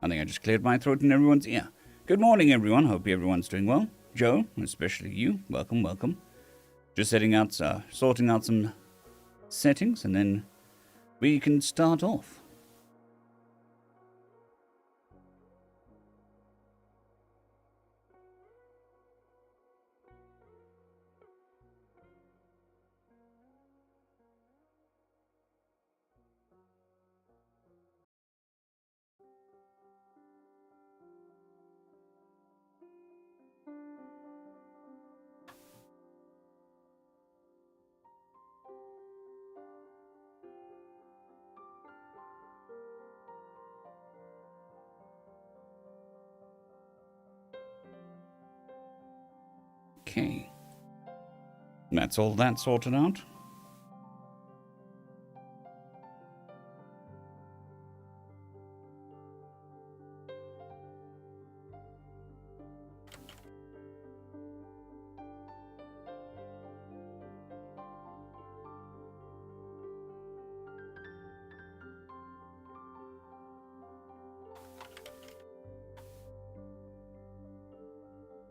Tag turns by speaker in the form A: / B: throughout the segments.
A: I think I just cleared my throat in everyone's ear. Good morning, everyone. Hope everyone's doing well. Joe, especially you, welcome, welcome. Just sorting out some settings, and then we can start off. Okay. That's all that sorted out.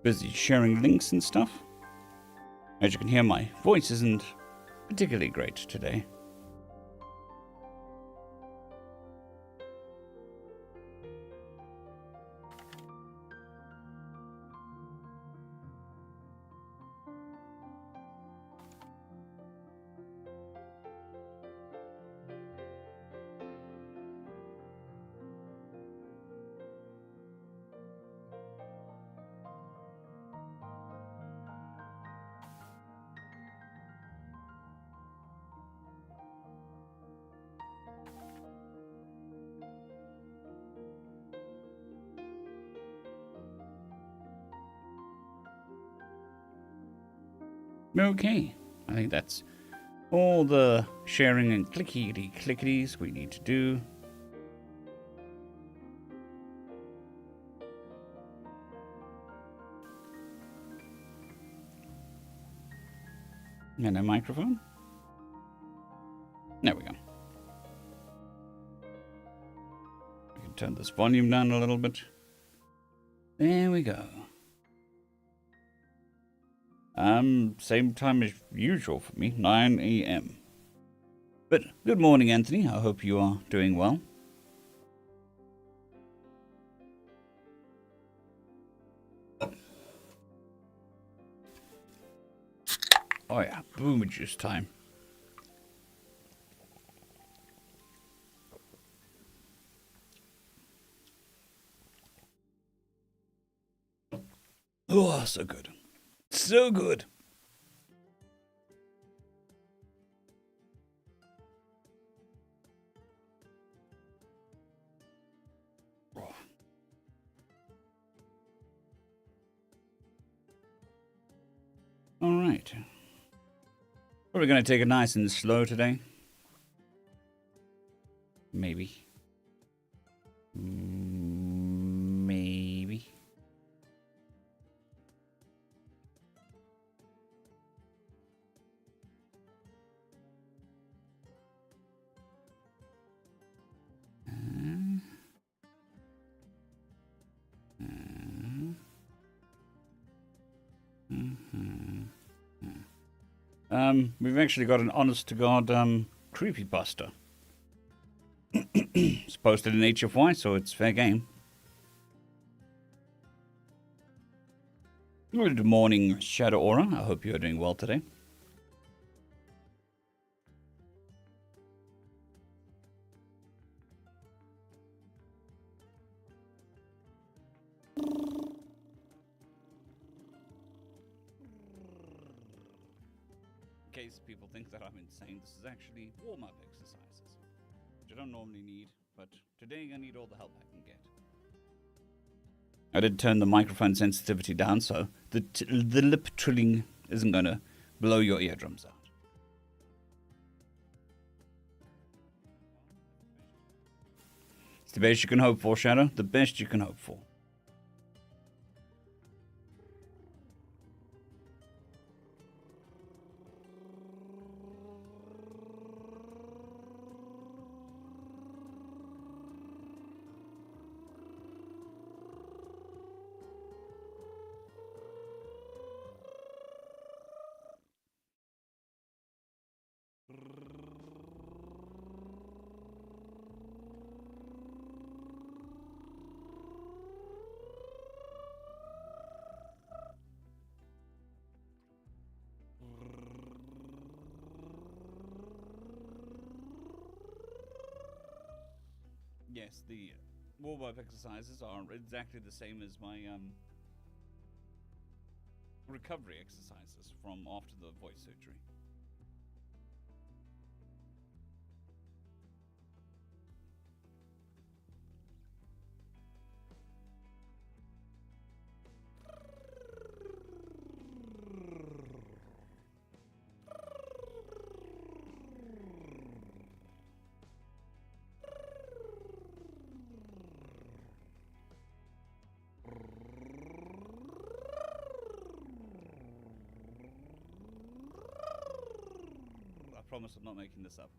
A: Busy sharing links and stuff. As you can hear, my voice isn't particularly great today. Okay, I think that's all the sharing and clickety-clickities we need to do. And a microphone. There we go. I can turn this volume down a little bit. There we go. Same time as usual for me, 9 a.m. But good morning, Anthony. I hope you are doing well. Oh yeah, boomer juice time. Oh, so good. So good. Oh. All right. We're going to take it nice and slow today. Maybe. Maybe. We've actually got an honest-to-God creepypasta. It's posted in HFY, so it's fair game. Good morning, Shadow Aura. I hope you're doing well today. In case people think that I'm insane, this is actually warm-up exercises, which I don't normally need, but today I need all the help I can get. I did turn the microphone sensitivity down, so the lip trilling isn't going to blow your eardrums out. It's the best you can hope for, Shadow. The best you can hope for. Yes, the warm-up exercises are exactly the same as my recovery exercises from after the voice surgery. I promise I'm not making this up.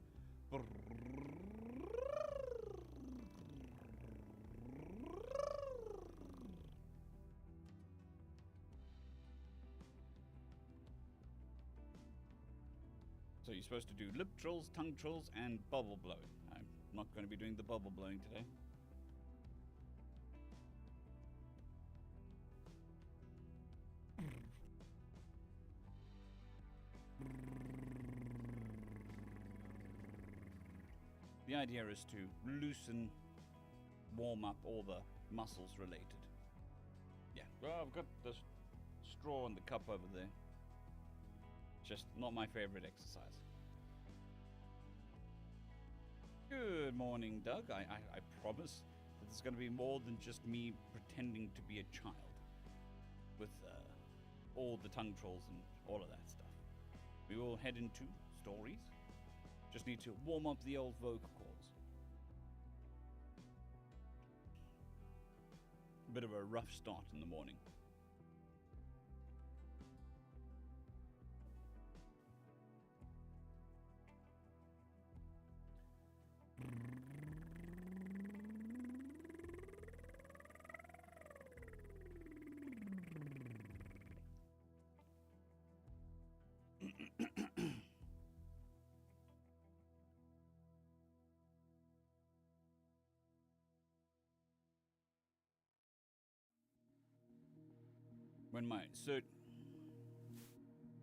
A: So you're supposed to do lip trills, tongue trills, and bubble blowing. I'm not going to be doing the bubble blowing today. The idea is to loosen, warm up all the muscles related. Yeah, well, I've got the straw in the cup over there. Just not my favorite exercise. Good morning, Doug. I promise that there's going to be more than just me pretending to be a child with all the tongue trolls and all of that stuff. We will head into stories. Just need to warm up the old vocal cords. A bit of a rough start in the morning.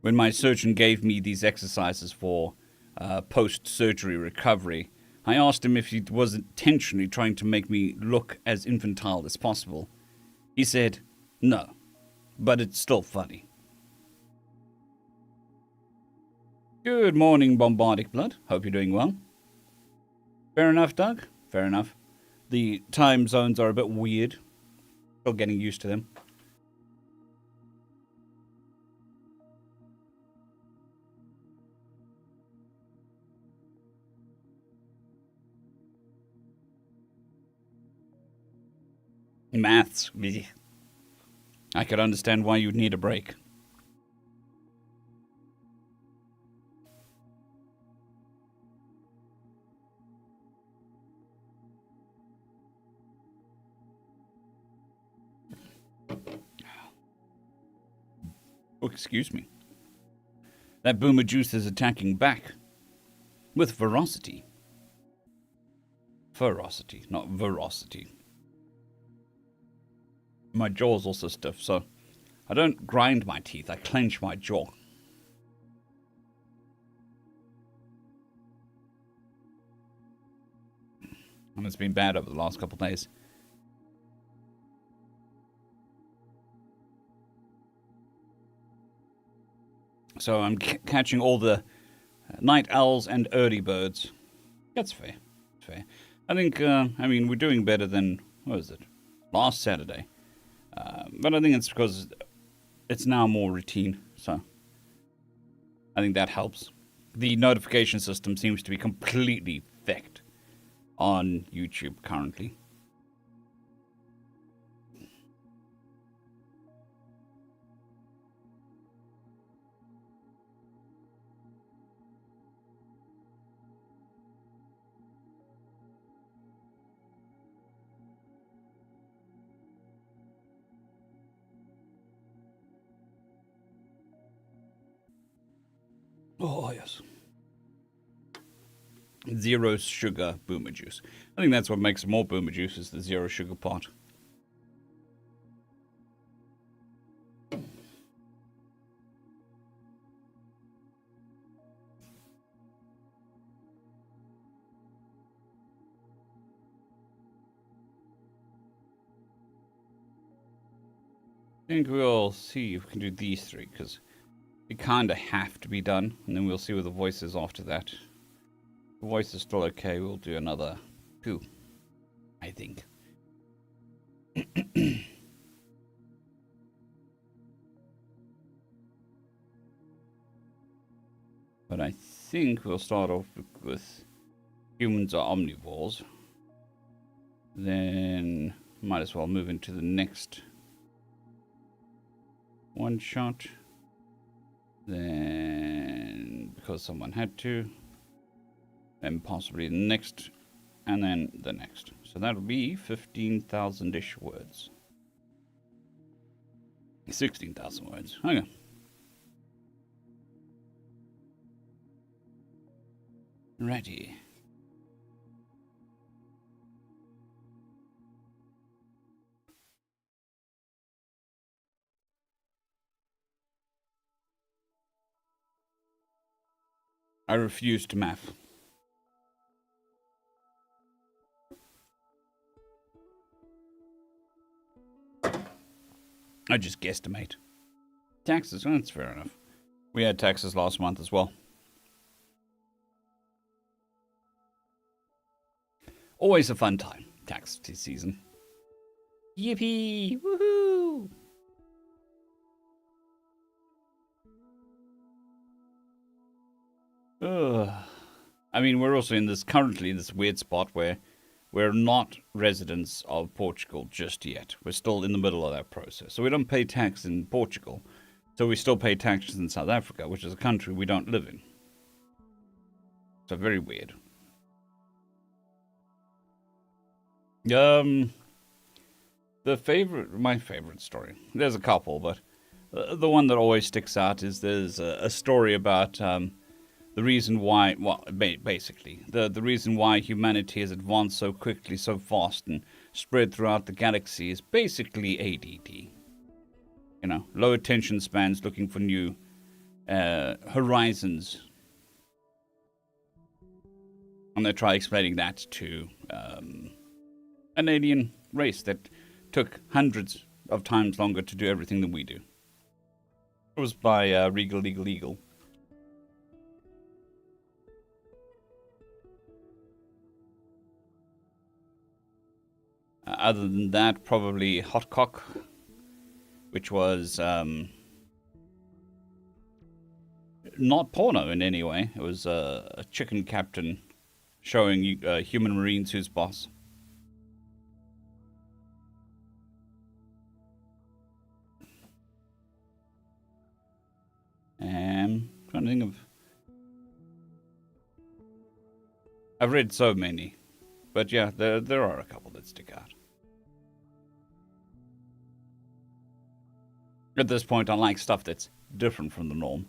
A: When my surgeon gave me these exercises for post-surgery recovery, I asked him if he was intentionally trying to make me look as infantile as possible. He said, no, but it's still funny. Good morning, Bombardic Blood. Hope you're doing well. Fair enough, Doug. Fair enough. The time zones are a bit weird. Still getting used to them. Maths. Bleh. I could understand why you'd need a break. Oh, excuse me. That boomer juice is attacking back. With ferocity. Ferocity, not veracity. My jaw's also stiff, so I don't grind my teeth, I clench my jaw. And it's been bad over the last couple of days. So I'm catching all the night owls and early birds. That's fair. Fair. I think, we're doing better than, what was it, last Saturday. But I think it's because it's now more routine, so I think that helps. The notification system seems to be completely fecked on YouTube currently. Oh, yes. Zero sugar boomer juice. I think that's what makes more boomer juice, is the zero sugar part. I think we'll see if we can do these three, because they kind of have to be done, and then we'll see with the voices after that. If the voice is still okay, we'll do another 2, I think. But I think we'll start off with humans are omnivores. Then might as well move into the next one shot. Then, because someone had to, then possibly the next, and then the next. So that'll be 15,000-ish words. 16,000 words. Okay. Ready. I refuse to math. I just guesstimate. Taxes, well, that's fair enough. We had taxes last month as well. Always a fun time, tax season. Yippee! Woohoo! I mean, we're also currently in this weird spot where we're not residents of Portugal just yet. We're still in the middle of that process. So we don't pay tax in Portugal. So we still pay taxes in South Africa, which is a country we don't live in. So very weird. My favorite story. There's a couple, but the one that always sticks out is there's a story about the reason why, well, basically, the reason why humanity has advanced so quickly, so fast, and spread throughout the galaxy is basically ADD. You know, low attention spans, looking for new horizons. And they try explaining that to an alien race that took hundreds of times longer to do everything than we do. It was by Regal Eagle. Other than that, probably Hot Cock, which was not porno in any way. It was a chicken captain showing human marines who's boss. Trying to think of... I've read so many. But yeah, there are a couple that stick out. At this point, I like stuff that's different from the norm.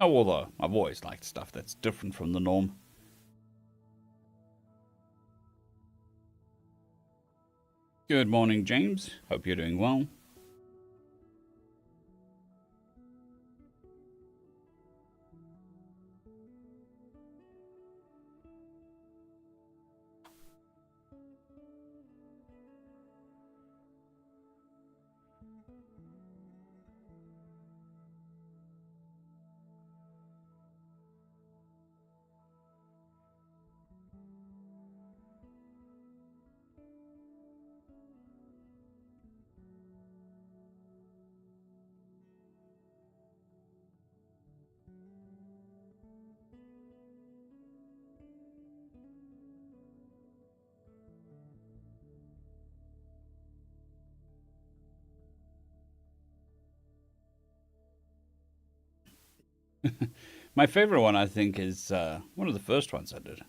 A: Oh, although I've always liked stuff that's different from the norm. Good morning, James. Hope you're doing well. My favorite one, I think, is one of the first ones I did.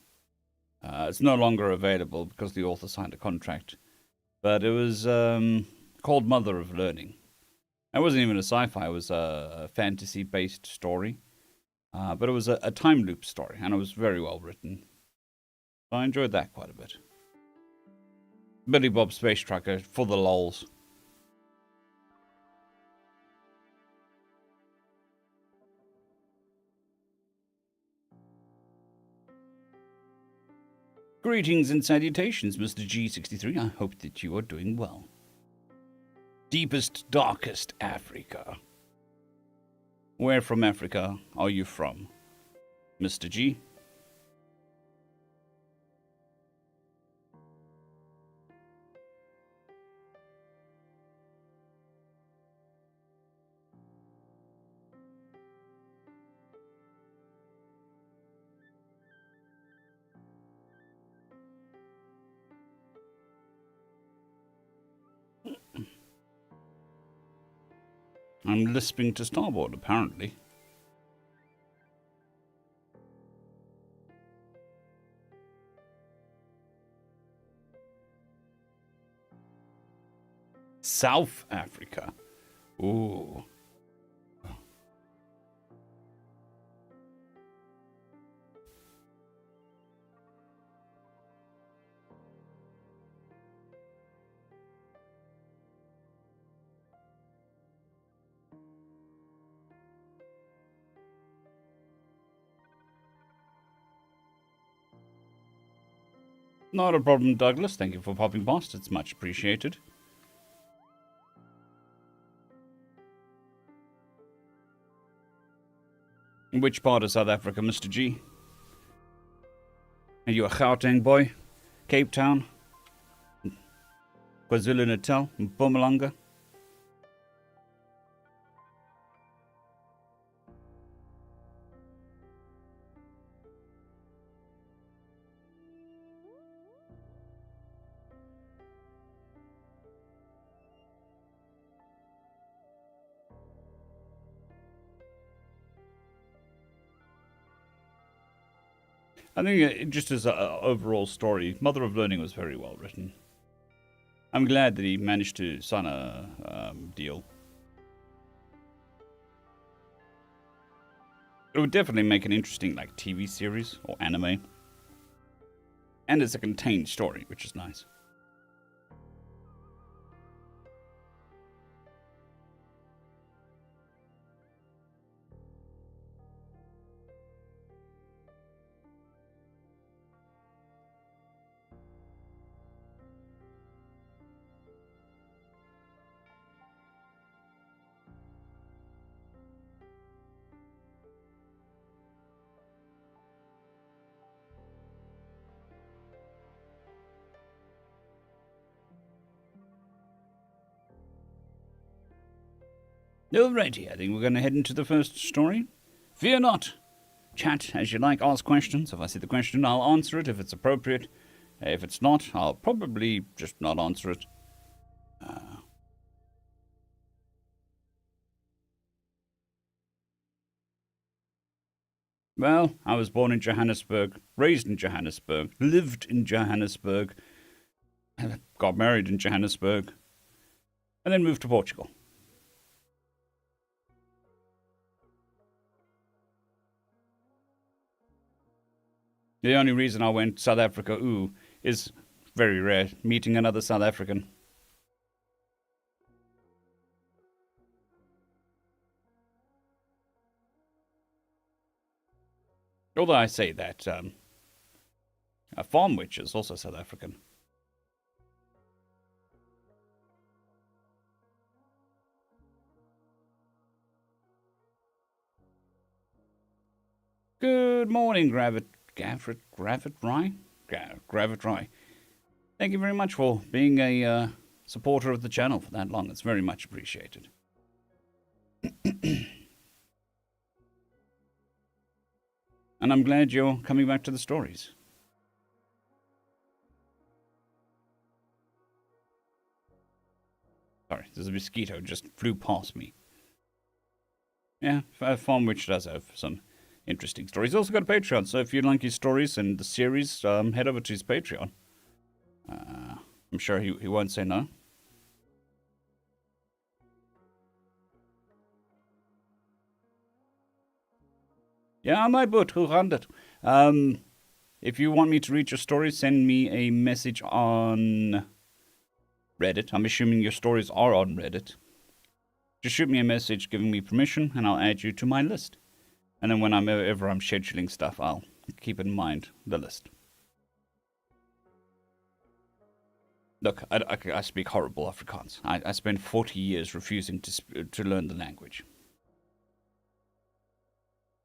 A: It's no longer available because the author signed a contract. But it was called Mother of Learning. It wasn't even a sci-fi. It was a fantasy-based story. But it was a time loop story, and it was very well written. So I enjoyed that quite a bit. Billy Bob Space Trucker for the lols. Greetings and salutations, Mr. G63. I hope that you are doing well. Deepest, darkest Africa. Where from Africa are you from, Mr. G? I'm lisping to starboard, apparently. South Africa. Ooh. Not a problem, Douglas. Thank you for popping past. It's much appreciated. Which part of South Africa, Mr. G? Are you a Gauteng boy? Cape Town? KwaZulu-Natal? Mpumalanga? I think just as an overall story, Mother of Learning was very well written. I'm glad that he managed to sign a deal. It would definitely make an interesting TV series or anime. And it's a contained story, which is nice. Alrighty, I think we're going to head into the first story. Fear not. Chat as you like, ask questions. If I see the question, I'll answer it if it's appropriate. If it's not, I'll probably just not answer it. Well, I was born in Johannesburg, raised in Johannesburg, lived in Johannesburg, got married in Johannesburg, and then moved to Portugal. The only reason I went South Africa, is very rare, meeting another South African. Although I say that, a farm witch is also South African. Good morning, Gravit Rye. Thank you very much for being a supporter of the channel for that long. It's very much appreciated. And I'm glad you're coming back to the stories. Sorry, there's a mosquito just flew past me. Yeah, Farm Witch does have some interesting stories. He's also got a Patreon, so if you like his stories and the series, head over to his Patreon. I'm sure he won't say no. Yeah, my boat, 200. If you want me to read your story, send me a message on Reddit. I'm assuming your stories are on Reddit. Just shoot me a message giving me permission, and I'll add you to my list. And then whenever I'm scheduling stuff, I'll keep in mind the list. Look, I speak horrible Afrikaans. I spent 40 years refusing to learn the language.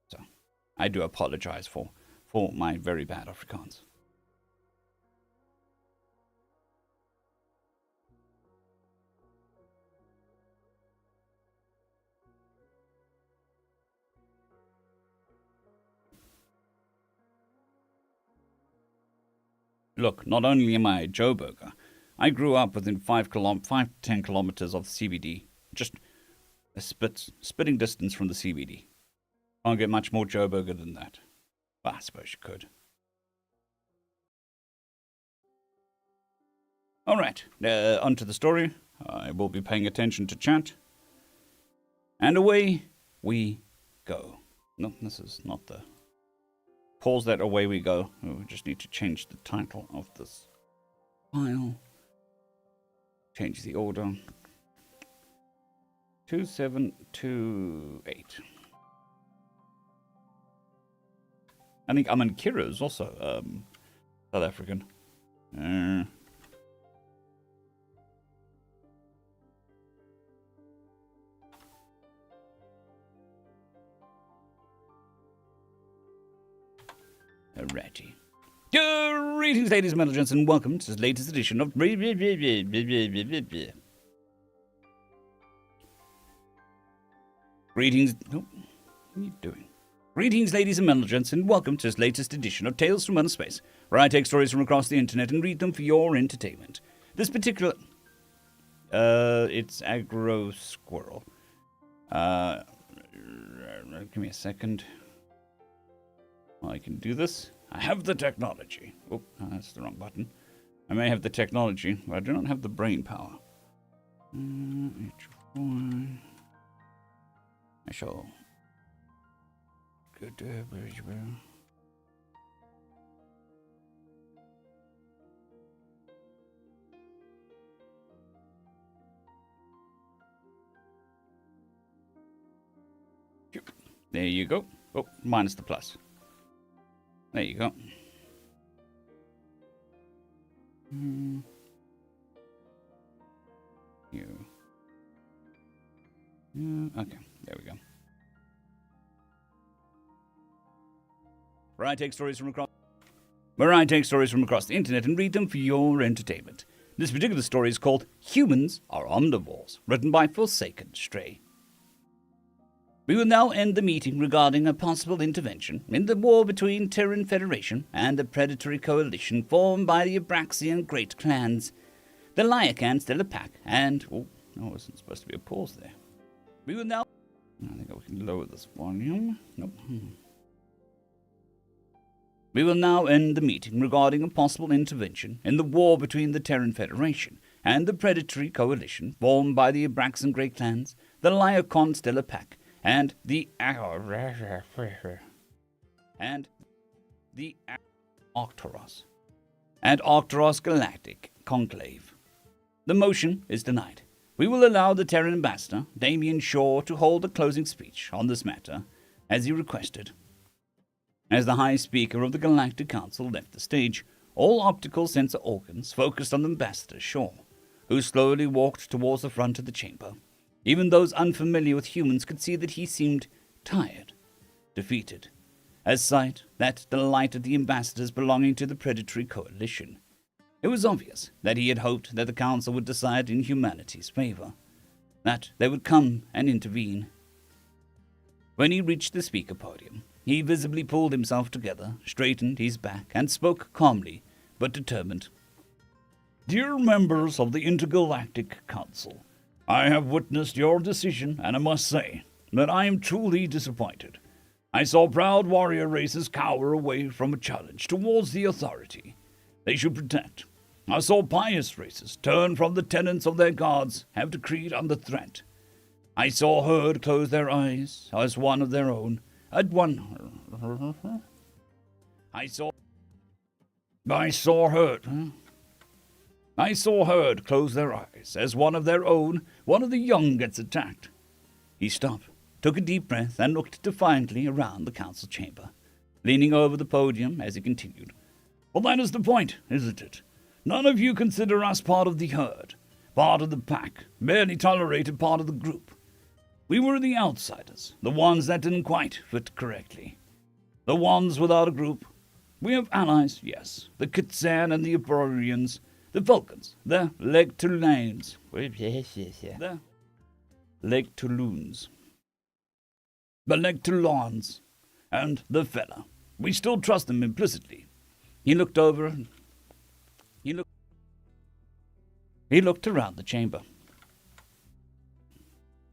A: So, I do apologize for my very bad Afrikaans. Look, not only am I a Joburger, I grew up within 5 to 10 kilometers of the CBD. Just a spitting distance from the CBD. Can't get much more Joburger than that. Well, I suppose you could. Alright, on to the story. I will be paying attention to chat. And away we go. No, this is not the... Pause that, away we go. We just need to change the title of this file. Change the order. 2728. I think Aman Kira is also South African. Alrighty. Greetings, ladies and gentlemen, and welcome to the latest edition of... Greetings... Oh, what are you doing? Greetings, ladies and gentlemen, and welcome to this latest edition of Tales from Outer Space, where I take stories from across the internet and read them for your entertainment. This particular... it's Agro Squirrel. Give me a second. Well, I can do this. I have the technology. Oh, that's the wrong button. I may have the technology, but I do not have the brain power. HFY. I shall... Good, there you go. Oh, minus the plus. There you go. Okay, there we go. Where I take stories from across the internet and read them for your entertainment. This particular story is called Humans Are Omnivores, written by Forsaken Stray. We will now end the meeting regarding a possible intervention in the war between Terran Federation and the predatory coalition formed by the Abraxian Great Clans, the Lycan Stellar Pack, and... Oh, no, it wasn't supposed to be a pause there. We will now... I think we can lower this volume. Nope. We will now end the meeting regarding a possible intervention in the war between the Terran Federation and the predatory coalition formed by the Abraxian Great Clans, the Lycan Stellar Pack, and the Arcturus and Arcturus Galactic Conclave. The motion is denied. We will allow the Terran ambassador, Damien Shaw, to hold a closing speech on this matter, as he requested. As the High Speaker of the Galactic Council left the stage, all optical sensor organs focused on Ambassador Shaw, who slowly walked towards the front of the chamber. Even those unfamiliar with humans could see that he seemed tired, defeated, a sight that delighted the ambassadors belonging to the predatory coalition. It was obvious that he had hoped that the council would decide in humanity's favor, that they would come and intervene. When he reached the speaker podium, he visibly pulled himself together, straightened his back, and spoke calmly but determined. Dear members of the Intergalactic Council, I have witnessed your decision, and I must say that I am truly disappointed. I saw proud warrior races cower away from a challenge towards the authority they should protect. I saw pious races turn from the tenets of their gods have decreed under threat. I saw herd close their eyes as one of their own. I saw herd close their eyes as one of their own, one of the young gets attacked. He stopped, took a deep breath, and looked defiantly around the council chamber, leaning over the podium as he continued. Well, that is the point, isn't it? None of you consider us part of the herd, part of the pack, barely tolerated part of the group. We were the outsiders, the ones that didn't quite fit correctly. The ones without a group. We have allies, yes. The Kitsan and the Aborians, the Vulcans, the Leg-Tulanes. The Leg-Tuluns. The Leg-Tulans, and the fella. We still trust them implicitly. He looked over. He looked around the chamber.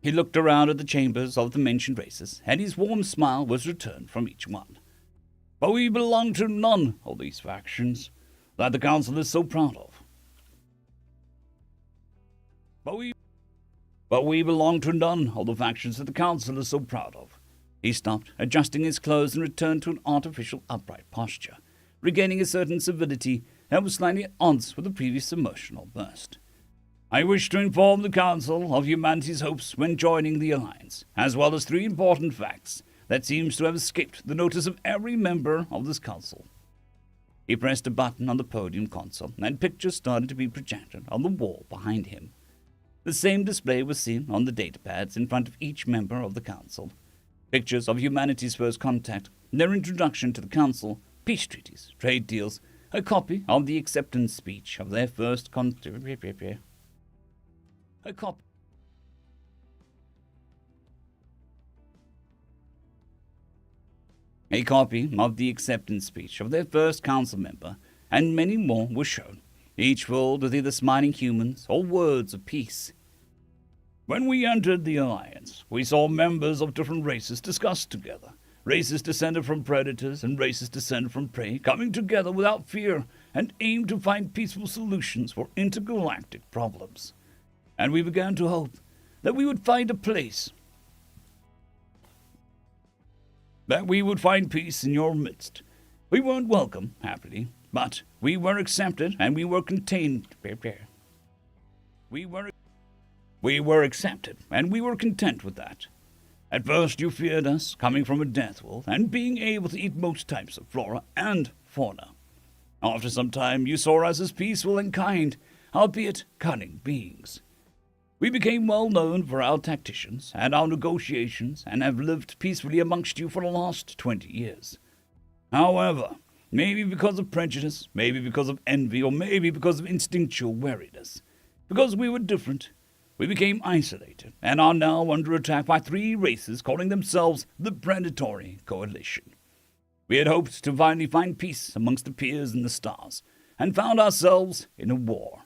A: He looked around at the chambers of the mentioned races, and his warm smile was returned from each one. But we belong to none of these factions that the council is so proud of. But we belong to none of the factions that the council is so proud of. He stopped, adjusting his clothes, and returned to an artificial upright posture, regaining a certain civility that was slightly at odds with the previous emotional burst. I wish to inform the Council of humanity's hopes when joining the Alliance, as well as 3 important facts that seems to have escaped the notice of every member of this Council. He pressed a button on the podium console, and pictures started to be projected on the wall behind him. The same display was seen on the datapads in front of each member of the Council. Pictures of humanity's first contact, their introduction to the Council, peace treaties, trade deals, a copy of the acceptance speech of their first A copy of the acceptance speech of their first council member, and many more were shown, each filled with either smiling humans or words of peace. When we entered the Alliance, we saw members of different races discuss together, races descended from predators and races descended from prey, coming together without fear and aim to find peaceful solutions for intergalactic problems. And we began to hope that we would find a place, that we would find peace in your midst. We weren't welcome, happily, but we were accepted and we were contained. We were accepted and we were content with that. At first you feared us, coming from a death wolf and being able to eat most types of flora and fauna. After some time you saw us as peaceful and kind, albeit cunning beings. We became well known for our tacticians and our negotiations and have lived peacefully amongst you for the last 20 years. However, maybe because of prejudice, maybe because of envy, or maybe because of instinctual wariness, because we were different, we became isolated and are now under attack by 3 races calling themselves the Predatory Coalition. We had hoped to finally find peace amongst the peers in the stars, and found ourselves in a war.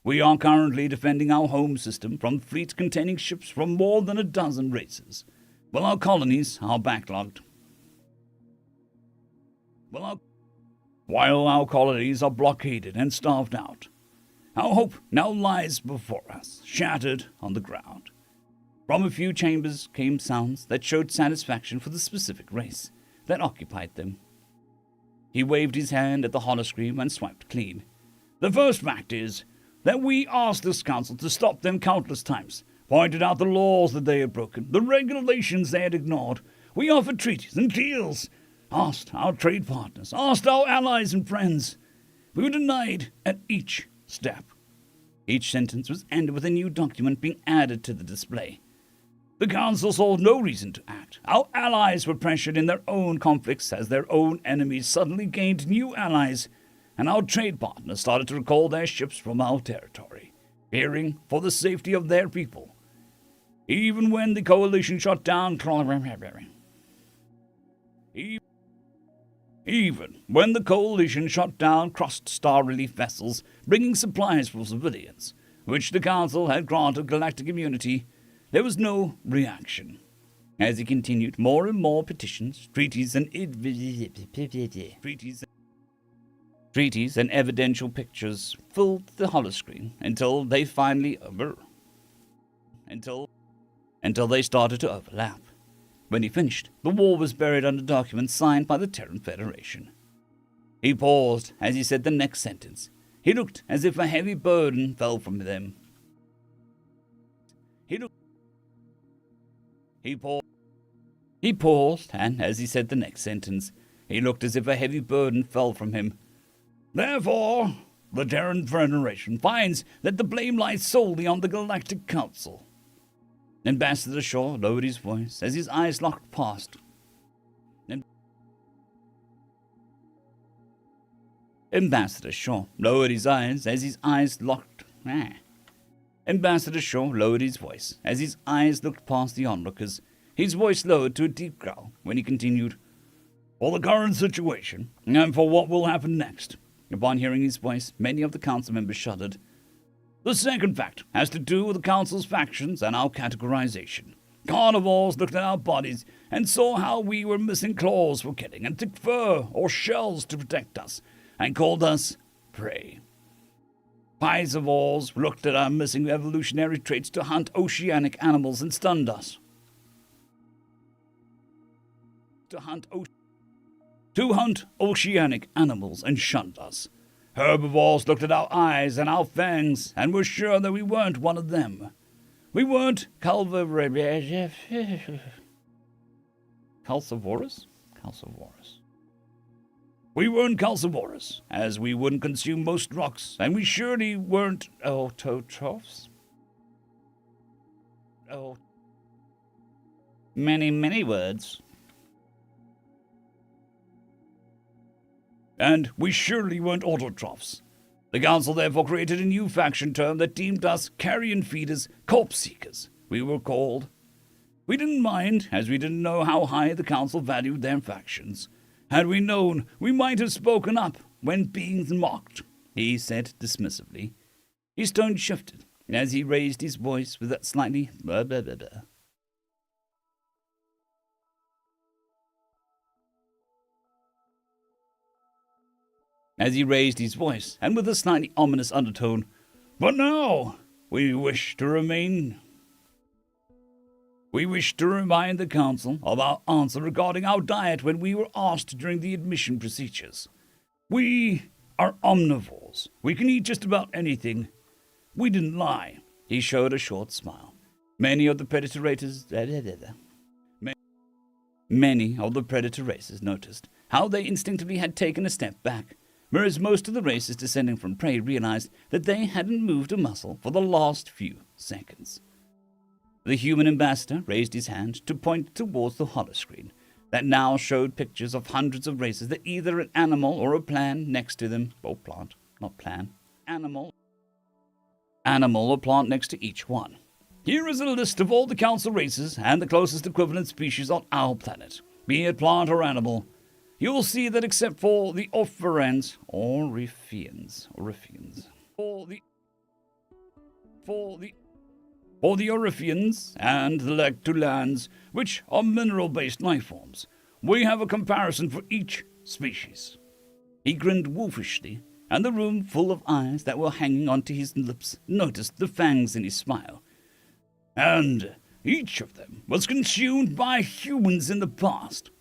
A: We are currently defending our home system from fleets containing ships from more than a dozen races, while our colonies are backlogged. While our colonies are blockaded and starved out, our hope now lies before us, shattered on the ground. From a few chambers came sounds that showed satisfaction for the specific race that occupied them. He waved his hand at the holoscreen and swiped clean. The first fact is that we asked this council to stop them countless times, pointed out the laws that they had broken, the regulations they had ignored. We offered treaties and deals, asked our trade partners, asked our allies and friends. We were denied at each step. Each sentence was ended with a new document being added to the display. The council saw no reason to act. Our allies were pressured in their own conflicts as their own enemies suddenly gained new allies, and our trade partners started to recall their ships from our territory, fearing for the safety of their people. Even when the coalition shut down crossed star relief vessels bringing supplies for civilians, which the council had granted galactic immunity, there was no reaction. As he continued, more and more petitions, treaties, and evidential pictures filled the holoscreen until they started to overlap. When he finished, the wall was buried under documents signed by the Terran Federation. He paused as he said the next sentence. He looked as if a heavy burden fell from them. He paused, and as he said the next sentence, he looked as if a heavy burden fell from him. Therefore, the Terran Federation finds that the blame lies solely on the Galactic Council. Ambassador Shaw lowered his voice as his eyes locked past. Ambassador Shaw lowered his eyes as his eyes locked. Ambassador Shaw lowered his voice as his eyes looked past the onlookers. His voice lowered to a deep growl when he continued, "For the current situation, and for what will happen next." Upon hearing his voice, many of the council members shuddered. The second fact has to do with the council's factions and our categorization. Carnivores looked at our bodies and saw how we were missing claws for killing and thick fur or shells to protect us, and called us prey. Piscivores looked at our missing evolutionary traits to hunt oceanic animals and stunned us. To hunt oceanic animals and shunned us. Herbivores looked at our eyes and our fangs and were sure that we weren't one of them. We weren't calcivorous. We weren't calcivorous, as we wouldn't consume most rocks, and we surely weren't autotrophs. Many words. And we surely weren't autotrophs. The council therefore created a new faction term that deemed us carrion feeders, corpse seekers, we were called. We didn't mind, as we didn't know how high the council valued their factions. Had we known, we might have spoken up when being mocked, he said dismissively. His tone shifted as he raised his voice with that slightly blah blah blah blah. As he raised his voice, and with a slightly ominous undertone, "But now, we wish to remind the council of our answer regarding our diet when we were asked during the admission procedures. We are omnivores. We can eat just about anything. We didn't lie." He showed a short smile. Many of the predator races noticed how they instinctively had taken a step back, whereas most of the races descending from prey realized that they hadn't moved a muscle for the last few seconds. The human ambassador raised his hand to point towards the holoscreen that now showed pictures of hundreds of races that either an animal or a plant next to them, or plant, not plan, animal or plant next to each one. Here is a list of all the council races and the closest equivalent species on our planet, be it plant or animal. You'll see that except for the Orpharans, or Rifians, for the Orifians and the Lactulans, which are mineral-based life forms, we have a comparison for each species. He grinned wolfishly, and the room full of eyes that were hanging onto his lips noticed the fangs in his smile. And each of them was consumed by humans in the past.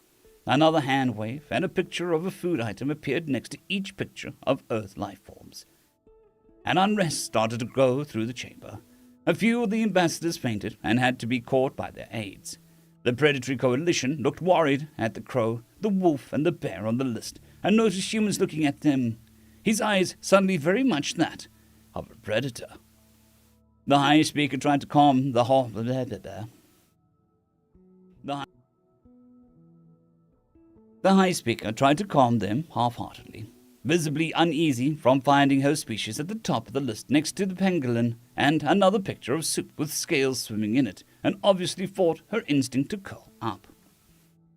A: Another hand wave and a picture of a food item appeared next to each picture of Earth life forms. An unrest started to grow through the chamber. A few of the ambassadors fainted and had to be caught by their aides. The predatory coalition looked worried at the crow, the wolf, and the bear on the list, and noticed humans looking at them, his eyes suddenly very much that of a predator. The High Speaker tried to calm the High Speaker tried to calm them half-heartedly, visibly uneasy from finding her species at the top of the list next to the pangolin and another picture of soup with scales swimming in it, and obviously fought her instinct to curl up.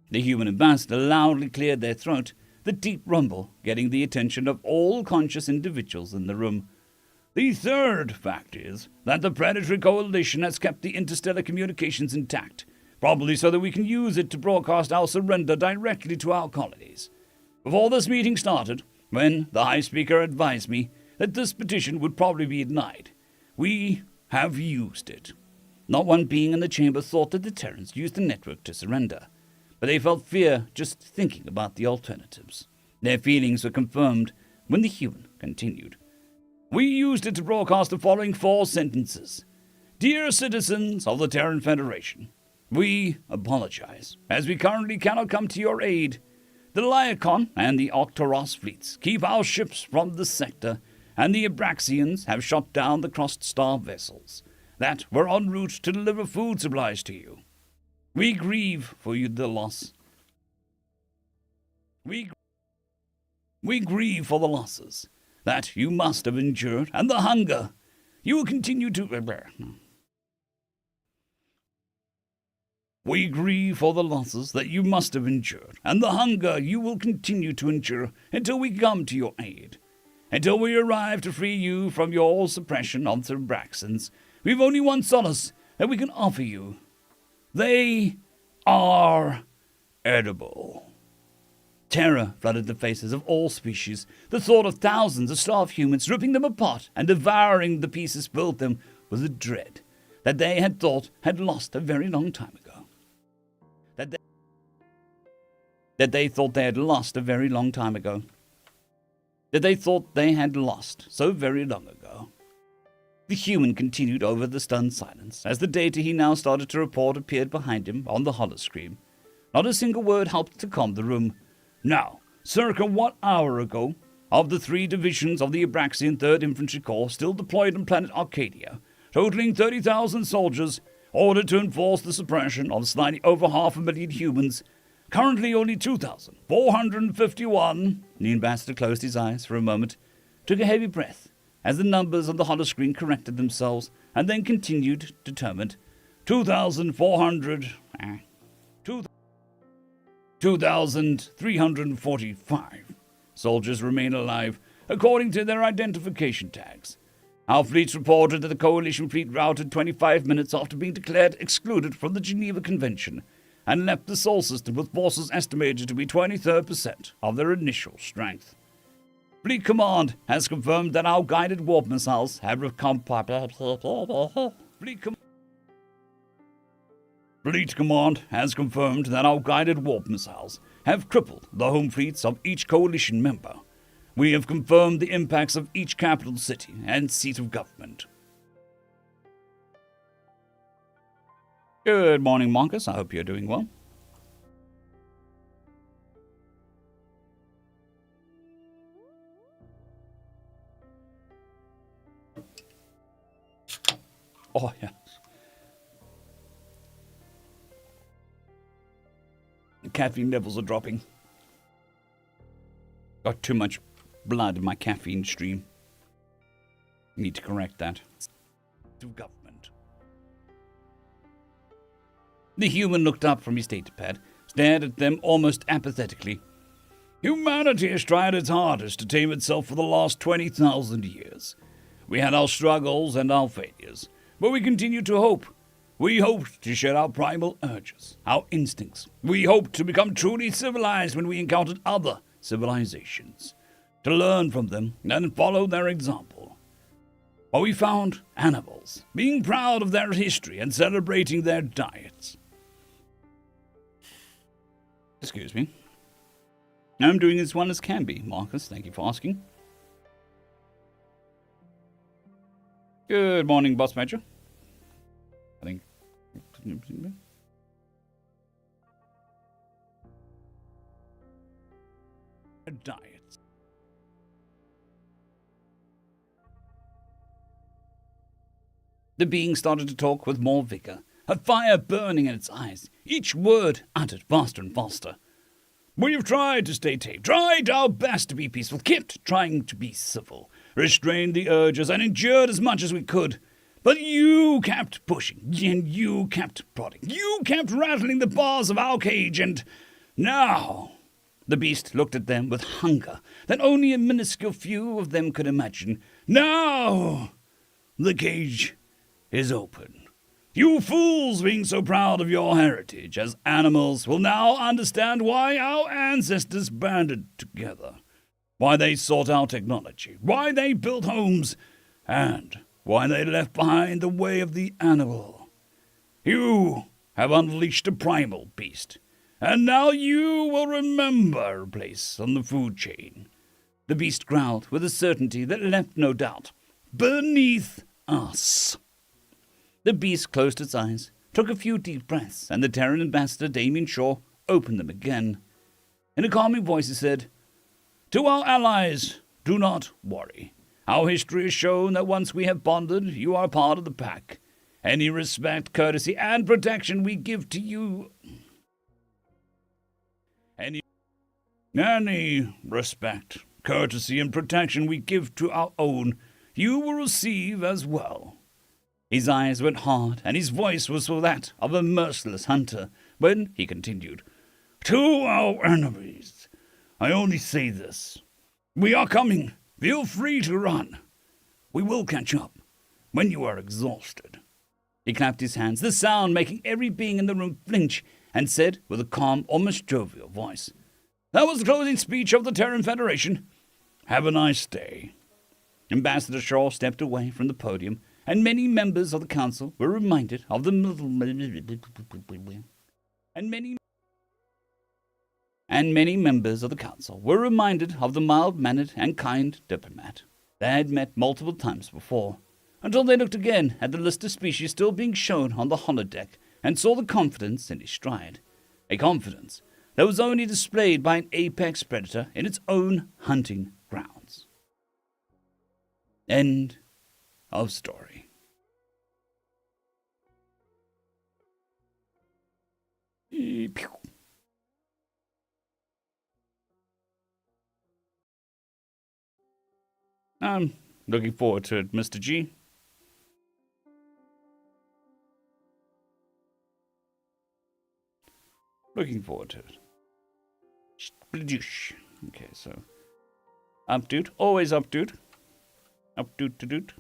A: The human ambassador loudly cleared their throat, the deep rumble getting the attention of all conscious individuals in the room. The third fact is that the predatory coalition has kept the interstellar communications intact, probably so that we can use it to broadcast our surrender directly to our colonies. Before this meeting started, when the High Speaker advised me that this petition would probably be denied, we have used it. Not one being in the chamber thought that the Terrans used the network to surrender, but they felt fear just thinking about the alternatives. Their feelings were confirmed when the human continued. We used it to broadcast the following 4 sentences. Dear citizens of the Terran Federation, we apologize, as we currently cannot come to your aid. The Lyacon and the Octoros fleets keep our ships from this sector, and the Abraxians have shot down the crossed star vessels that were en route to deliver food supplies to you. We grieve for you the loss. We grieve for the losses that you must have endured and the hunger you will continue to... We grieve for the losses that you must have endured and the hunger you will continue to endure until we come to your aid. Until we arrive to free you from your suppression of the Abraxans, we've only one solace that we can offer you. They are edible. Terror flooded the faces of all species. The thought of thousands of starved humans ripping them apart and devouring the pieces filled them with a dread that they had thought had lost a very long time ago. That they thought they had lost a very long time ago. That they thought they had lost so very long ago. The human continued over the stunned silence as the data he now started to report appeared behind him on the holoscreen. Not a single word helped to calm the room. Now, circa 1 hour ago, of the 3 divisions of the Abraxian 3rd Infantry Corps still deployed on planet Arcadia, totaling 30,000 soldiers, ordered to enforce the suppression of slightly over 500,000 humans, currently only 2,451. The ambassador closed his eyes for a moment, took a heavy breath as the numbers on the holoscreen corrected themselves, and then continued, determined. 2,345 soldiers remain alive, according to their identification tags. Our fleets reported that the coalition fleet routed 25 minutes after being declared excluded from the Geneva Convention, and left the Sol system with forces estimated to be 23% of their initial strength. Fleet Command has confirmed that our guided warp missiles have Fleet Command has confirmed that our guided warp missiles have crippled the home fleets of each coalition member. We have confirmed the impacts of each capital city and seat of government. Good morning, Marcus. I hope you're doing well. Oh, yes. The caffeine levels are dropping. Got too much blood in my caffeine stream. Need to correct that. To government. The human looked up from his datapad, stared at them almost apathetically. Humanity has tried its hardest to tame itself for the last 20,000 years. We had our struggles and our failures, but we continue to hope. We hoped to share our primal urges, our instincts. We hoped to become truly civilized when we encountered other civilizations, to learn from them and follow their example. But we found animals, being proud of their history and celebrating their diets. Excuse me. I'm doing as well as can be, Marcus. Thank you for asking. Good morning, Boss Major. I think... Diets. The being started to talk with more vigor, a fire burning in its eyes, each word uttered faster and faster. We've tried to stay tame, tried our best to be peaceful, kept trying to be civil, restrained the urges, and endured as much as we could. But you kept pushing, and you kept prodding, you kept rattling the bars of our cage, and now... The beast looked at them with hunger that only a minuscule few of them could imagine. Now the cage is open. You fools being so proud of your heritage as animals will now understand why our ancestors banded together, why they sought out technology, why they built homes, and why they left behind the way of the animal. You have unleashed a primal beast, and now you will remember a place on the food chain. The beast growled with a certainty that left no doubt. Beneath us. The beast closed its eyes, took a few deep breaths, and the Terran ambassador, Damien Shaw, opened them again. In a calming voice he said, To our allies, do not worry. Our history has shown that once we have bonded, you are part of the pack. Any respect, courtesy, and protection we give to you... Any respect, courtesy, and protection we give to our own, you will receive as well. His eyes went hard, and his voice was that of a merciless hunter, when he continued, To our enemies, I only say this. We are coming. Feel free to run. We will catch up when you are exhausted. He clapped his hands, the sound making every being in the room flinch, and said with a calm, almost jovial voice, That was the closing speech of the Terran Federation. Have a nice day. Ambassador Shaw stepped away from the podium, and many members of the council were reminded of the mild-mannered and kind diplomat they had met multiple times before, until they looked again at the list of species still being shown on the holodeck and saw the confidence in his stride, a confidence that was only displayed by an apex predator in its own hunting grounds. End of story. I'm looking forward to it, Mr. G. Looking forward to it. Okay, so updoot, always updoot. Updoot to doot.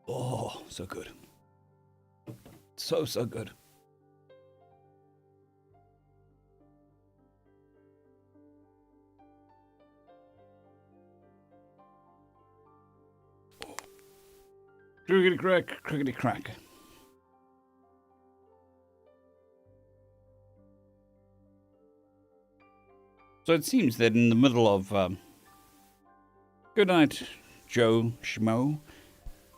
A: Oh, so good. So good. Crickety crack, crickety crack. So it seems that in the middle of good night, Joe Schmo.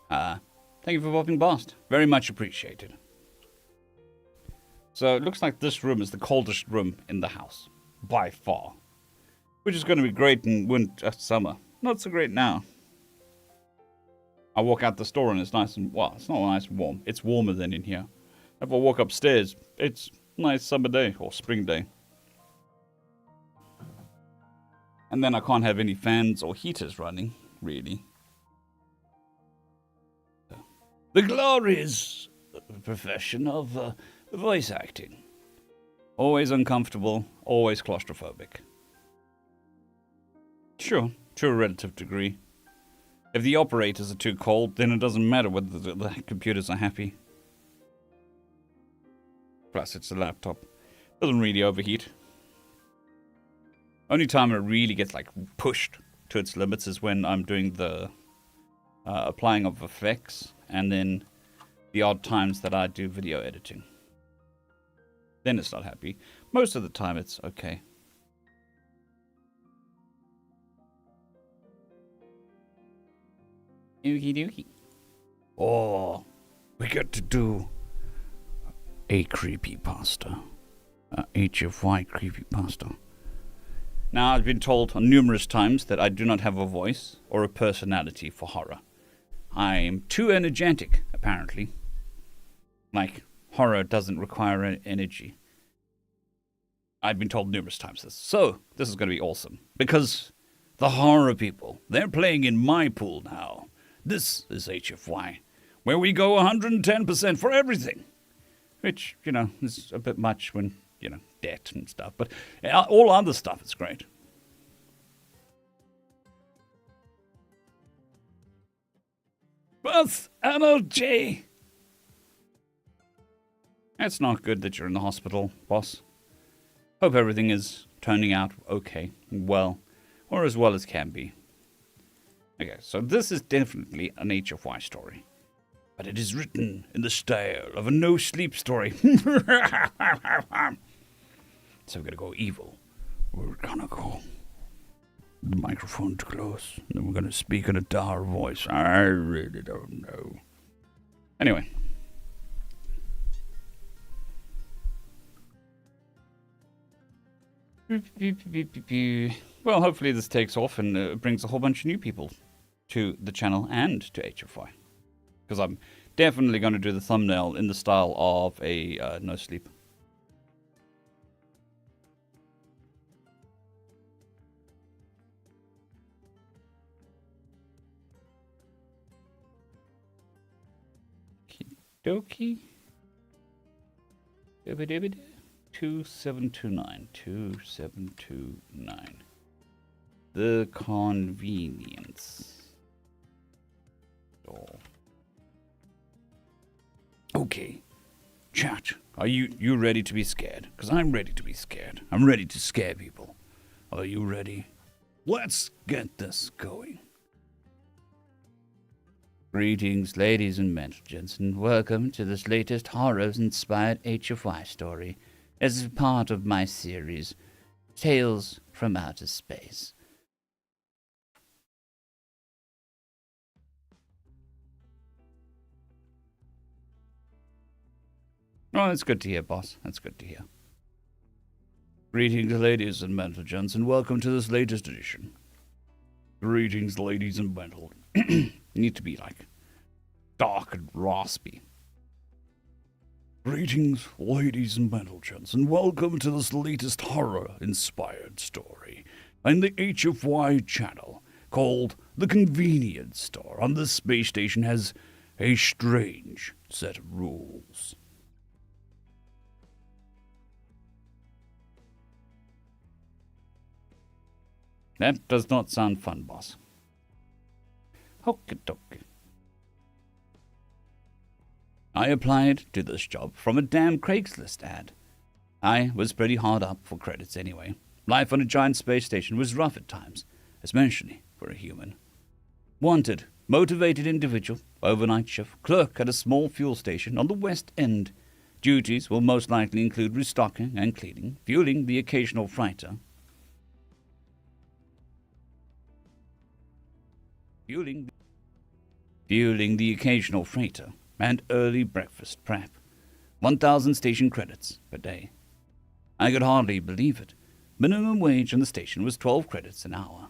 A: Thank you for popping past. Very much appreciated. So it looks like this room is the coldest room in the house, by far. Which is going to be great in winter, summer. Not so great now. I walk out the store and it's nice and, well, it's not nice and warm. It's warmer than in here. If I walk upstairs, it's a nice summer day or spring day. And then I can't have any fans or heaters running, really. The glorious profession of voice acting. Always uncomfortable, always claustrophobic. Sure, to a relative degree. If the operators are too cold, then it doesn't matter whether the computers are happy. Plus, it's a laptop. Doesn't really overheat. Only time it really gets, like, pushed to its limits is when I'm doing the applying of effects, and then the odd times that I do video editing. Then it's not happy. Most of the time, it's okay. Okie dokie. Oh, we get to do a creepypasta. HFY creepypasta. Now, I've been told numerous times that I do not have a voice or a personality for horror. I am too energetic, apparently. Like, horror doesn't require energy. I've been told numerous times this. So, this is going to be awesome. Because the horror people, they're playing in my pool now. This is HFY, where we go 110% for everything. Which, you know, is a bit much when, you know, debt and stuff. But all other stuff is great. Birth energy! It's not good that you're in the hospital, boss. Hope everything is turning out okay, well, or as well as can be. Okay, so this is definitely an HFY story. But it is written in the style of a no-sleep story. So we're gonna go evil. We're gonna go the microphone too close. And then we're gonna speak in a dour voice. I really don't know. Anyway. Well, hopefully this takes off and brings a whole bunch of new people to the channel and to HFY. Because I'm definitely going to do the thumbnail in the style of a no sleep. Dokie. 2729. 2729. The convenience store. Okay. Chat, are you ready to be scared? Because I'm ready to be scared. I'm ready to scare people. Are you ready? Let's get this going. Greetings, ladies and gentlemen. Welcome to this latest horror-inspired HFY story as part of my series, Tales from Outer Space. Oh, that's good to hear, boss. That's good to hear. Greetings, ladies and gentlemen, and welcome to this latest edition. Greetings, ladies and gentlemen. You need to be, like, dark and raspy. Greetings, ladies and gentlemen, and welcome to this latest horror-inspired story on the HFY channel called The Convenience Store. On this space station has a strange set of rules. That does not sound fun, boss. Okie dokie. I applied to this job from a damn Craigslist ad. I was pretty hard up for credits anyway. Life on a giant space station was rough at times, especially for a human. Wanted, motivated individual, overnight shift, clerk at a small fuel station on the West End. Duties will most likely include restocking and cleaning, fueling the occasional freighter. Fueling the occasional freighter and early breakfast prep. 1,000 station credits per day. I could hardly believe it. Minimum wage on the station was 12 credits an hour.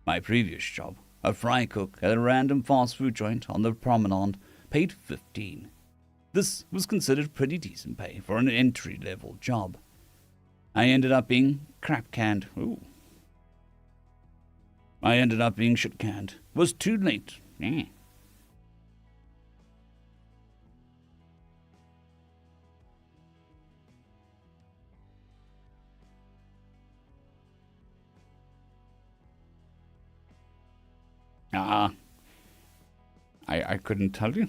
A: My previous job, a fry cook at a random fast food joint on the promenade, paid 15. This was considered pretty decent pay for an entry-level job. I ended up being crap-canned. I ended up being shit-canned. Was too late. I couldn't tell you.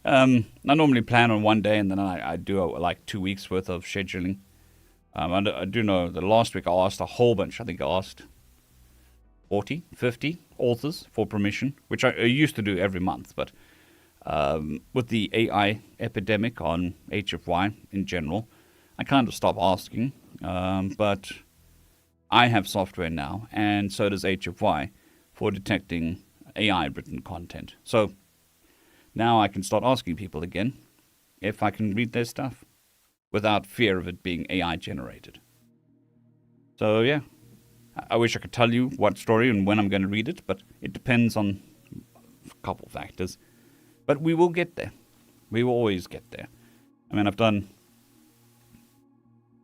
A: I normally plan on one day and then I do like 2 weeks worth of scheduling. I do know that last week I asked a whole bunch. I think I asked 40, 50 authors for permission, which I used to do every month. But with the AI epidemic on HFY in general, I kind of stopped asking. But I have software now, and so does HFY, for detecting AI-written content. So now I can start asking people again if I can read their stuff without fear of it being AI-generated. So yeah, I wish I could tell you what story and when I'm going to read it, but it depends on a couple factors. But we will get there. We will always get there. I mean, I've done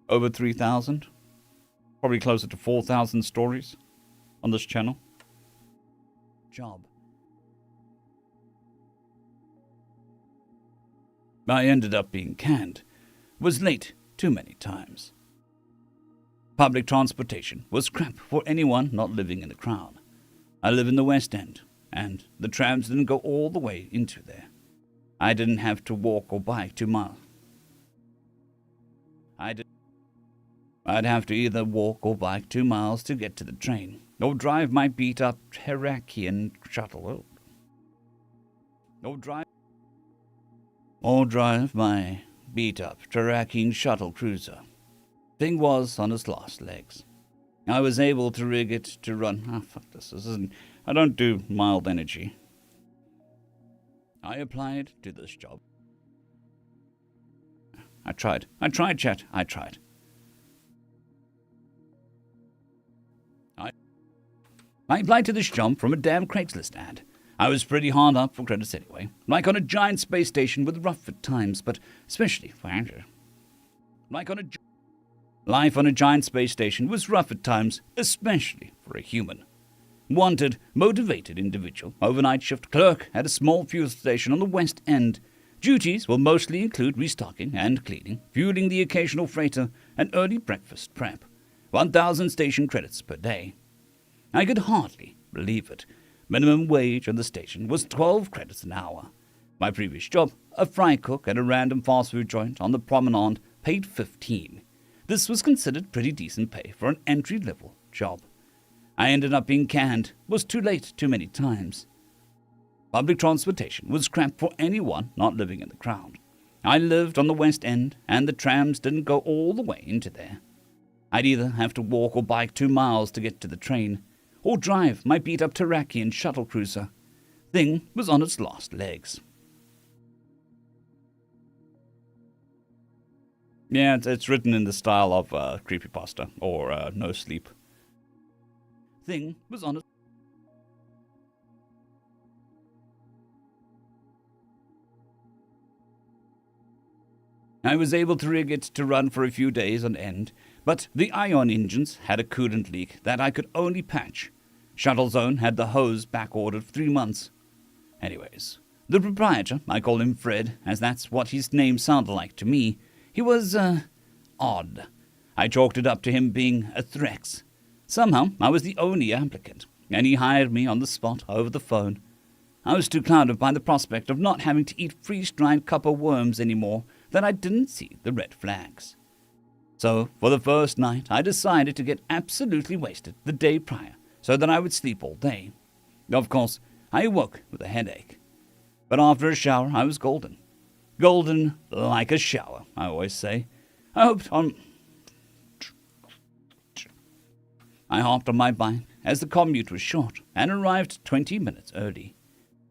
A: over 3,000, probably closer to 4,000 stories on this channel. Job. I ended up being canned. Was late too many times. Public transportation was crap for anyone not living in the crowd. I live in the West End, and the trams didn't go all the way into there. I didn't have to walk or bike 2 miles. I'd have to either walk or bike 2 miles to get to the train, or drive my beat-up Terrakian shuttle. Or drive my beat-up Terrakian shuttle cruiser. Thing was on its last legs. I was able to rig it to run. Fuck this. I don't do mild energy. I applied to this job. I tried, chat. I tried. I applied to this job from a damn Craigslist ad. I was pretty hard up for credits anyway, like on a giant space station with rough at times, but especially for Andrew. Life on a giant space station was rough at times, especially for a human. Wanted, motivated individual, overnight shift clerk at a small fuel station on the West End. Duties will mostly include restocking and cleaning, fueling the occasional freighter, and early breakfast prep. 1,000 station credits per day. I could hardly believe it. Minimum wage on the station was 12 credits an hour. My previous job, a fry cook at a random fast food joint on the promenade, paid 15. This was considered pretty decent pay for an entry-level job. I ended up being canned, was too late too many times. Public transportation was crap for anyone not living in the crowd. I lived on the West End, and the trams didn't go all the way into there. I'd either have to walk or bike 2 miles to get to the train, or drive my beat-up Tarakian shuttle cruiser. Thing was on its last legs. Yeah, it's written in the style of creepypasta or No Sleep. Thing was on its... I was able to rig it to run for a few days on end, but the ion engines had a coolant leak that I could only patch. Shuttle Zone had the hose back-ordered 3 months. Anyways, the proprietor, I call him Fred, as that's what his name sounded like to me, he was, odd. I chalked it up to him being a Threx. Somehow, I was the only applicant, and he hired me on the spot over the phone. I was too clouded by the prospect of not having to eat freeze-dried copper worms anymore that I didn't see the red flags. So, for the first night, I decided to get absolutely wasted the day prior so that I would sleep all day. Of course, I awoke with a headache. But after a shower, I was golden. Golden like a shower, I always say. I hopped on my bike as the commute was short and arrived 20 minutes early.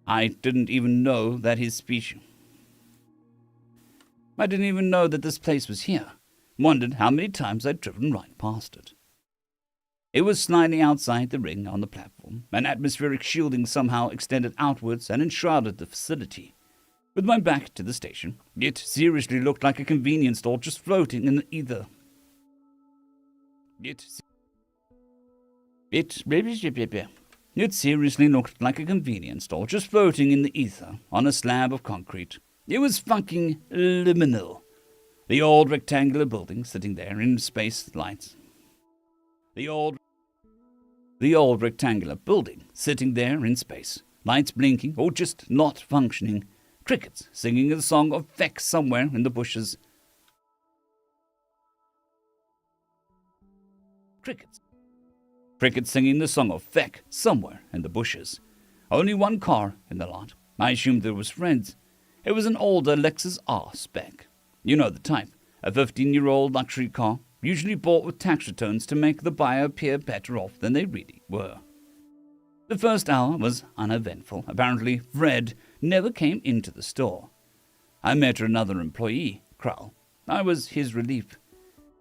A: I didn't even know that this place was here. Wondered how many times I'd driven right past it. It was slightly outside the ring on the platform. An atmospheric shielding somehow extended outwards and enshrouded the facility. With my back to the station, it seriously looked like a convenience store just floating in the ether. It seriously looked like a convenience store just floating in the ether on a slab of concrete. It was fucking liminal. The old rectangular building sitting there in space lights. The old rectangular building sitting there in space, lights blinking or just not functioning. Crickets singing a song of feck somewhere in the bushes. Crickets singing the song of feck somewhere in the bushes. Only one car in the lot. I assumed it was Fred's. It was an older Lexus R spec. You know the type. A 15-year-old luxury car, usually bought with tax returns to make the buyer appear better off than they really were. The first hour was uneventful. Apparently, Fred never came into the store. I met another employee, Krull. I was his relief.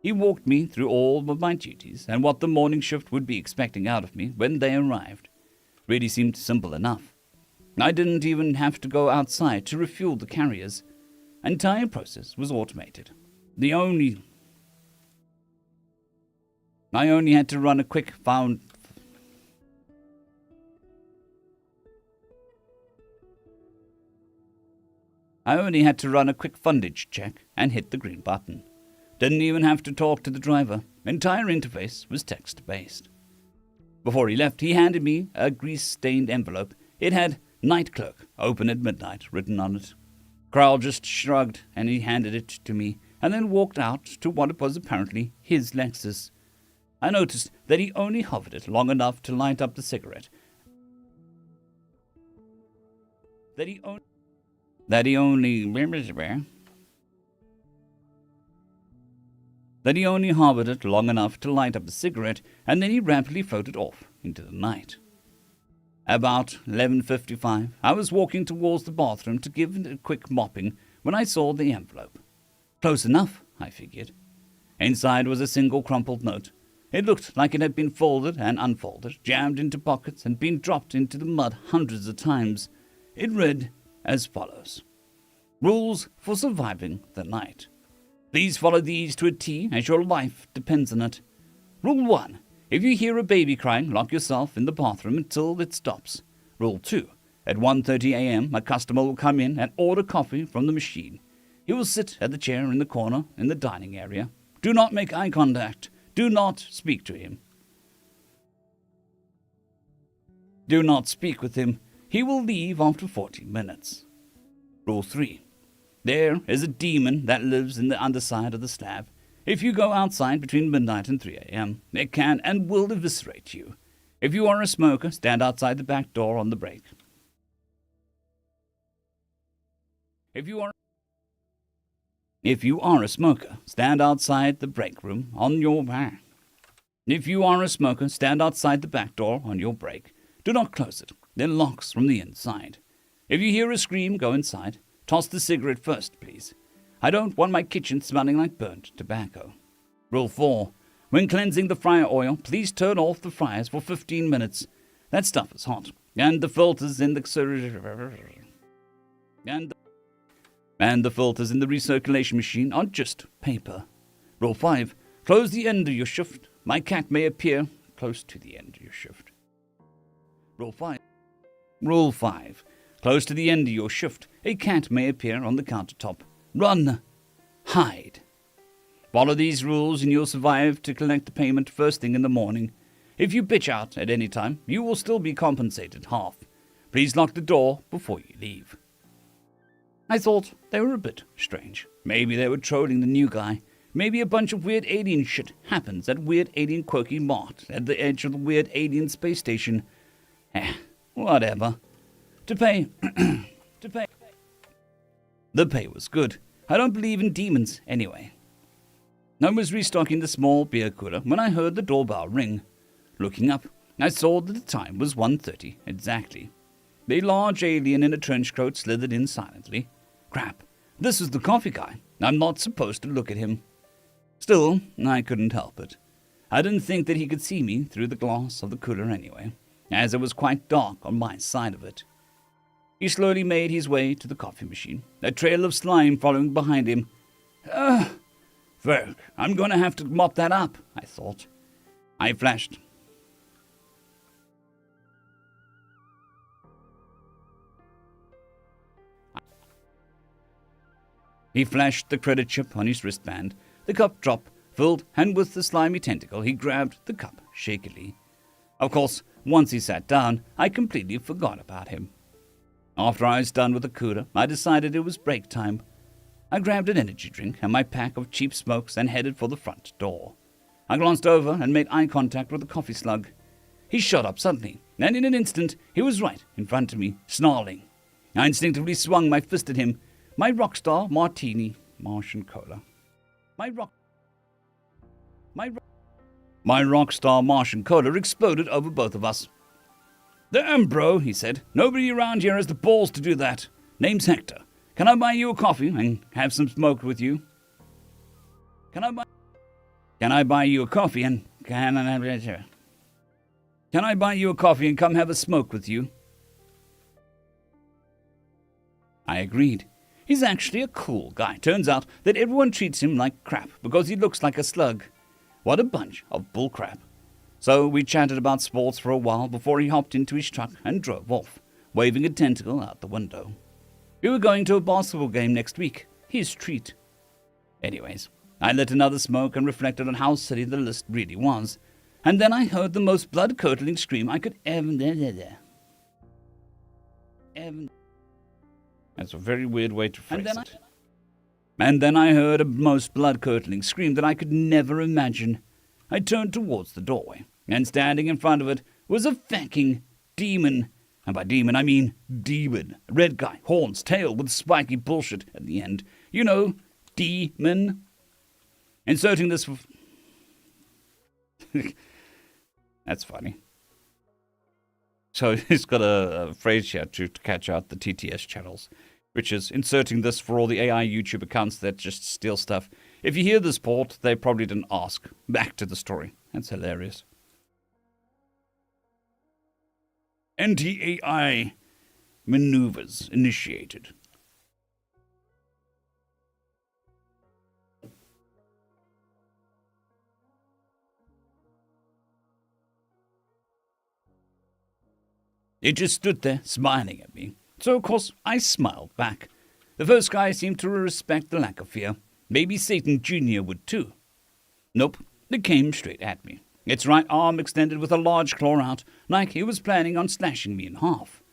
A: He walked me through all of my duties and what the morning shift would be expecting out of me when they arrived. Really seemed simple enough. I didn't even have to go outside to refuel the carriers. The entire process was automated. I only had to run a quick fundage check and hit the green button. Didn't even have to talk to the driver. Entire interface was text-based. Before he left, he handed me a grease-stained envelope. It had Night Clerk, open at midnight, written on it. Krull just shrugged and he handed it to me and then walked out to what was apparently his Lexus. I noticed that he only hovered it long enough to light up the cigarette. That he only hovered it long enough to light up the cigarette, and then he rapidly floated off into the night. About 11:55, I was walking towards the bathroom to give it a quick mopping when I saw the envelope. Close enough, I figured. Inside was a single crumpled note. It looked like it had been folded and unfolded, jammed into pockets, and been dropped into the mud hundreds of times. It read as follows: Rules for surviving the night. Please follow these to a T, as your life depends on it. Rule 1. If you hear a baby crying, lock yourself in the bathroom until it stops. Rule 2. At 1:30 a.m., a customer will come in and order coffee from the machine. He will sit at the chair in the corner in the dining area. Do not make eye contact. Do not speak to him. Do not speak with him. He will leave after 40 minutes. Rule 3. There is a demon that lives in the underside of the slab. If you go outside between midnight and 3 a.m., it can and will eviscerate you. If you are a smoker, stand outside the back door on the break. If you are a smoker, stand outside the break room on your back. If you are a smoker, stand outside the back door on your break. Do not close it. It locks from the inside. If you hear a scream, go inside. Toss the cigarette first, please. I don't want my kitchen smelling like burnt tobacco. Rule 4. When cleansing the fryer oil, please turn off the fryers for 15 minutes. That stuff is hot. And the filters in the recirculation machine are just paper. Rule 5. Close the end of your shift. My cat may appear close to the end of your shift. Rule 5. Close to the end of your shift, a cat may appear on the countertop. Run. Hide. Follow these rules and you'll survive to collect the payment first thing in the morning. If you bitch out at any time, you will still be compensated half. Please lock the door before you leave. I thought they were a bit strange. Maybe they were trolling the new guy. Maybe a bunch of weird alien shit happens at weird alien quirky mart at the edge of the weird alien space station. Whatever. To pay. The pay was good. I don't believe in demons anyway. I was restocking the small beer cooler when I heard the doorbell ring. Looking up, I saw that the time was 1:30 exactly. The large alien in a trench coat slithered in silently. Crap, this was the coffee guy. I'm not supposed to look at him. Still, I couldn't help it. I didn't think that he could see me through the glass of the cooler anyway, as it was quite dark on my side of it. He slowly made his way to the coffee machine, a trail of slime following behind him. Fuck, I'm going to have to mop that up, I thought. I flashed. He flashed the credit chip on his wristband. The cup dropped, filled, and with the slimy tentacle, he grabbed the cup shakily. Of course, once he sat down, I completely forgot about him. After I was done with the cooler, I decided it was break time. I grabbed an energy drink and my pack of cheap smokes and headed for the front door. I glanced over and made eye contact with the coffee slug. He shot up suddenly, and in an instant, he was right in front of me, snarling. I instinctively swung my fist at him. My Rockstar Martini Martian Cola. My Rockstar Martian Cola exploded over both of us. Damn, bro, he said. Nobody around here has the balls to do that. Name's Hector. Can I buy you a coffee and have some smoke with you? Can I buy you a coffee and come have a smoke with you? I agreed. He's actually a cool guy. Turns out that everyone treats him like crap because he looks like a slug. What a bunch of bullcrap. So we chatted about sports for a while before he hopped into his truck and drove off, waving a tentacle out the window. We were going to a basketball game next week. His treat. Anyways, I lit another smoke and reflected on how silly the list really was. And then I heard the most blood-curdling scream I could ever... That's a very weird way to phrase it. And then I heard a most blood-curdling scream that I could never imagine. I turned towards the doorway, and standing in front of it was a fucking demon. And by demon, I mean demon. A red guy, horns, tail with spiky bullshit at the end. You know, demon. Inserting this... That's funny. So he's got a phrase here to catch out the TTS channels, which is inserting this for all the AI YouTube accounts that just steal stuff. If you hear this port, they probably didn't ask. Back to the story. That's hilarious. Anti-AI maneuvers initiated. It just stood there, smiling at me. So, of course, I smiled back. The first guy seemed to respect the lack of fear. Maybe Satan Jr. would too. Nope, it came straight at me. Its right arm extended with a large claw out, like he was planning on slashing me in half.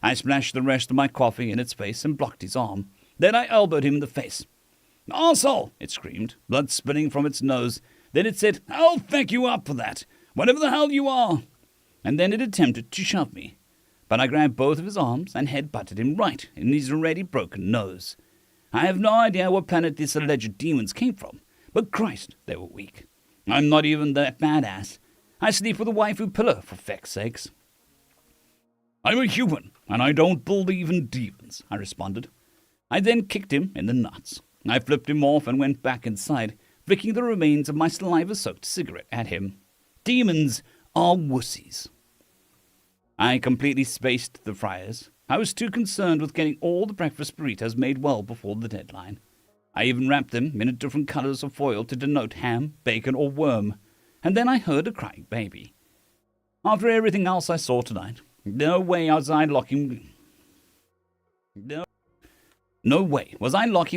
A: I splashed the rest of my coffee in its face and blocked his arm. Then I elbowed him in the face. "Arsehole!" it screamed, blood spilling from its nose. Then it said, "I'll thank you up for that, whatever the hell you are." And then it attempted to shove me. But I grabbed both of his arms and head-butted him right in his already broken nose. I have no idea what planet these alleged demons came from, but Christ, they were weak. I'm not even that badass. I sleep with a waifu pillow, for feck's sakes. "I'm a human, and I don't believe in demons," I responded. I then kicked him in the nuts. I flipped him off and went back inside, flicking the remains of my saliva-soaked cigarette at him. Demons are wussies. I completely spaced the fryers. I was too concerned with getting all the breakfast burritos made well before the deadline. I even wrapped them in different colors of foil to denote ham, bacon, or worm. And then I heard a crying baby. After everything else I saw tonight, no way was I locking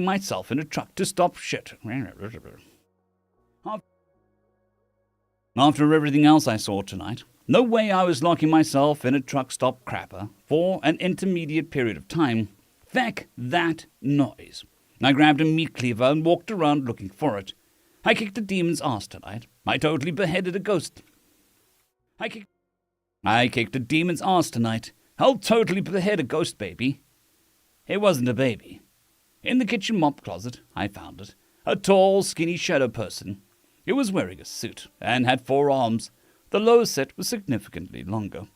A: myself in a truck to stop shit. After everything else I saw tonight, no way I was locking myself in a truck stop crapper for an intermediate period of time. Feck that noise. I grabbed a meat cleaver and walked around looking for it. I kicked a demon's ass tonight. I totally beheaded a ghost. I kicked a demon's ass tonight. I'll totally behead a ghost baby. It wasn't a baby. In the kitchen mop closet, I found it. A tall, skinny shadow person. It was wearing a suit and had 4 arms. The lower set was significantly longer.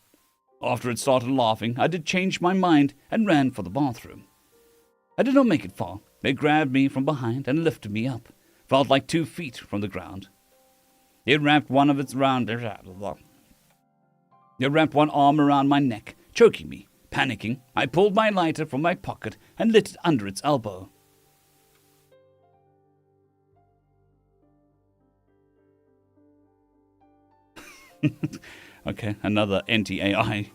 A: After it started laughing, I did change my mind and ran for the bathroom. I did not make it far. It grabbed me from behind and lifted me up. Felt like 2 feet from the ground. It wrapped one arm around my neck, choking me. Panicking, I pulled my lighter from my pocket and lit it under its elbow. Okay, another anti-AI.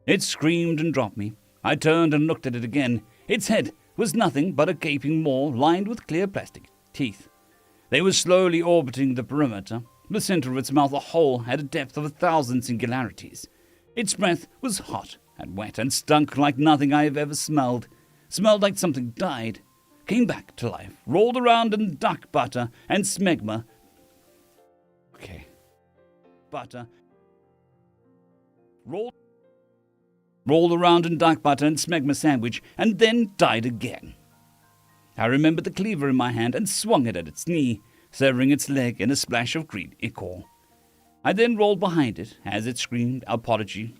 A: It screamed and dropped me. I turned and looked at it again. Its head was nothing but a gaping maw lined with clear plastic teeth. They were slowly orbiting the perimeter. The center of its mouth, a hole, had a depth of 1,000 singularities. Its breath was hot and wet and stunk like nothing I have ever smelled. Smelled like something died. Came back to life, rolled around in duck butter and smegma. Butter. Rolled around in duck butter and smegma sandwich, and then died again. I remembered the cleaver in my hand and swung it at its knee, severing its leg in a splash of green ichor. I then rolled behind it as it screamed apology.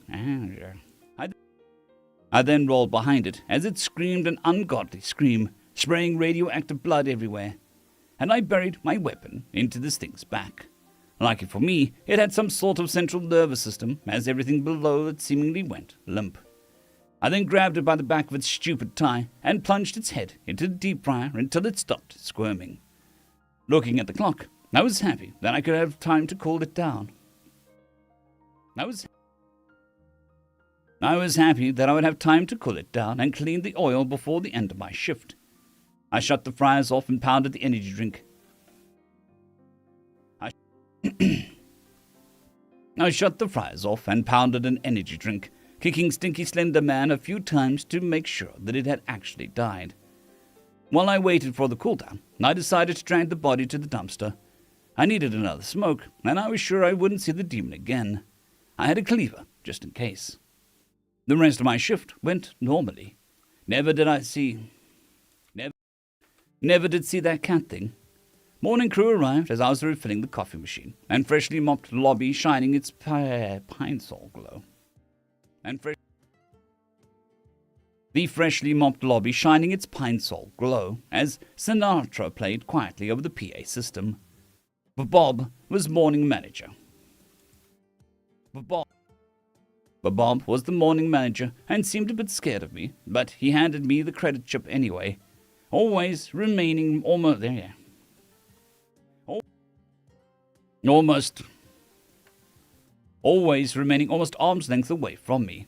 A: I then rolled behind it as it screamed an ungodly scream, spraying radioactive blood everywhere, and I buried my weapon into this thing's back. Lucky for me, it had some sort of central nervous system, as everything below it seemingly went limp. I then grabbed it by the back of its stupid tie and plunged its head into the deep fryer until it stopped squirming. Looking at the clock, I was happy that I could have time to cool it down. I was happy that I would have time to cool it down and clean the oil before the end of my shift. I shut the fryers off and pounded the energy drink. I shut the fryers off and pounded an energy drink, kicking Stinky Slender Man a few times to make sure that it had actually died. While I waited for the cooldown, I decided to drag the body to the dumpster. I needed another smoke, and I was sure I wouldn't see the demon again. I had a cleaver, just in case. The rest of my shift went normally. Never did see that cat thing. Morning crew arrived as I was refilling the coffee machine, and freshly mopped lobby shining its pine sol glow. the freshly mopped lobby shining its pine sol glow as Sinatra played quietly over the PA system. But Bob was morning manager. But Bob was the morning manager and seemed a bit scared of me, but he handed me the credit chip anyway, always remaining always remaining almost arm's length away from me.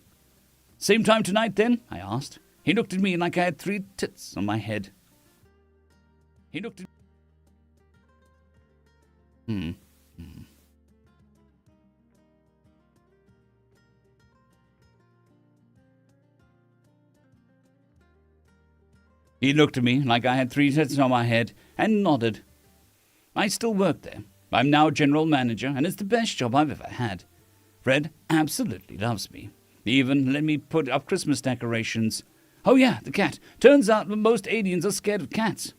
A: Same time tonight, then? I asked. He looked at me like I had 3 tits on my head. He looked at He looked at me like I had 3 tits on my head and nodded. I still work there. I'm now general manager, and it's the best job I've ever had. Fred absolutely loves me. He even let me put up Christmas decorations. Oh yeah, the cat. Turns out most aliens are scared of cats.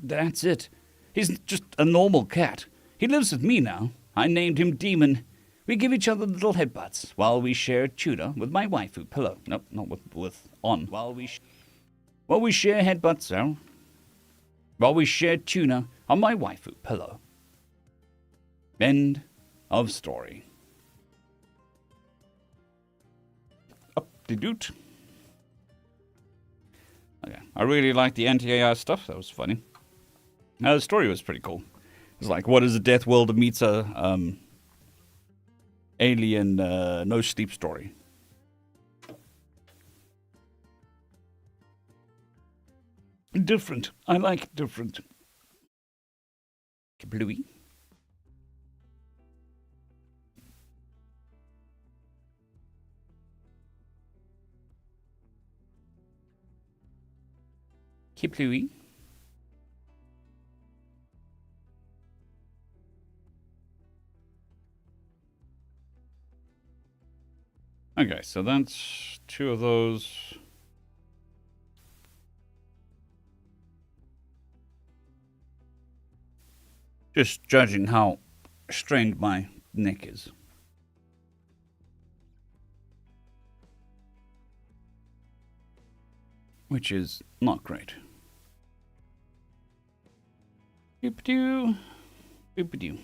A: That's it. He's just a normal cat. He lives with me now. I named him Demon. We give each other little headbutts while we share tuna with my waifu pillow. No, not with on. While we share headbutts, Al. While we share tuna on my waifu pillow. End of story. Up-de-doot. Okay, I really liked the anti-AI stuff. That was funny. The story was pretty cool. It's like, what is a death world meets a alien no sleep story. Different. I like different. Bluey. Bluey. Okay, so that's 2 of those. Just judging how strained my neck is. Which is not great. Boop-a-doo. Boop-a-doo.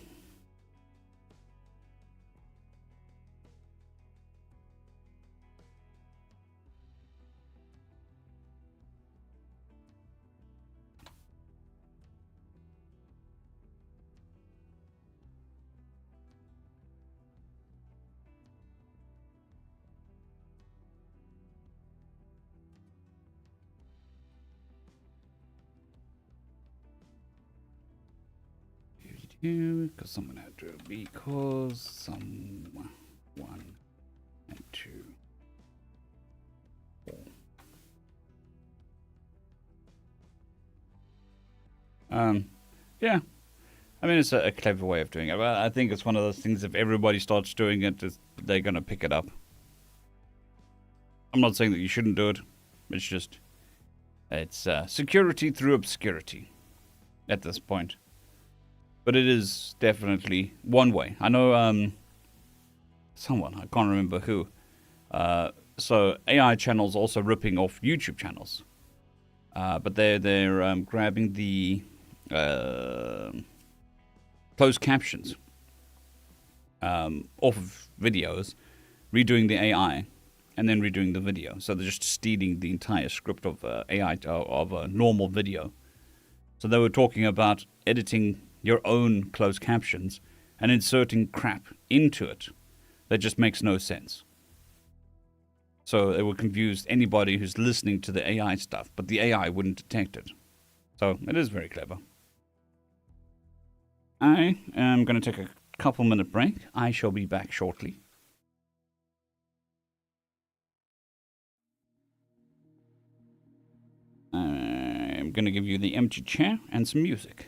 A: Because someone had to, because someone had to. Yeah. I mean, it's a clever way of doing it. But I think it's one of those things, if everybody starts doing it, they're going to pick it up. I'm not saying that you shouldn't do it. It's just, it's security through obscurity at this point. But it is definitely one way. I know someone, I can't remember who. So AI channels also ripping off YouTube channels. But they're grabbing the closed captions off of videos, redoing the AI, and then redoing the video. So they're just stealing the entire script of AI of a normal video. So they were talking about editing your own closed captions and inserting crap into it that just makes no sense. So it would confuse anybody who's listening to the AI stuff, but the AI wouldn't detect it. So it is very clever. I am going to take a couple-minute break. I shall be back shortly. I'm going to give you the empty chair and some music.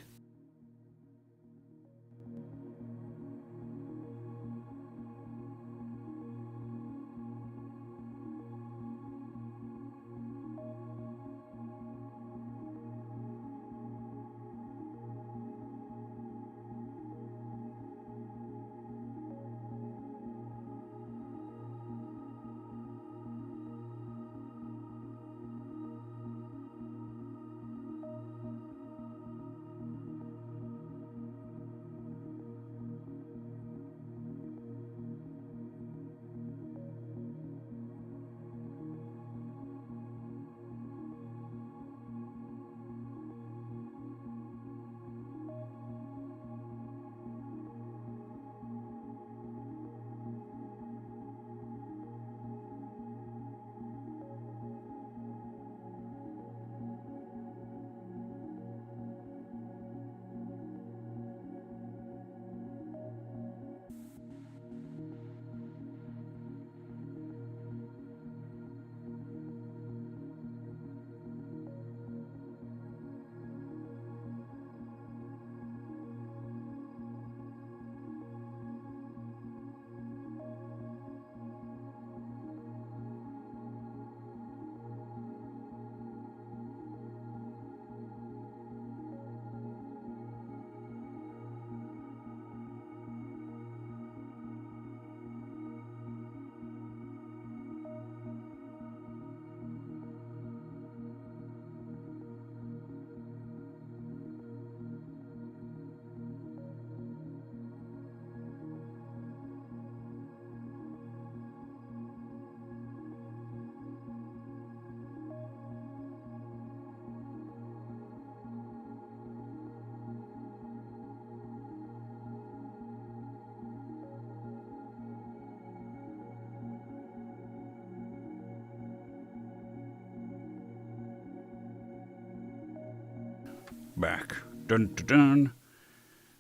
A: back. Dun dun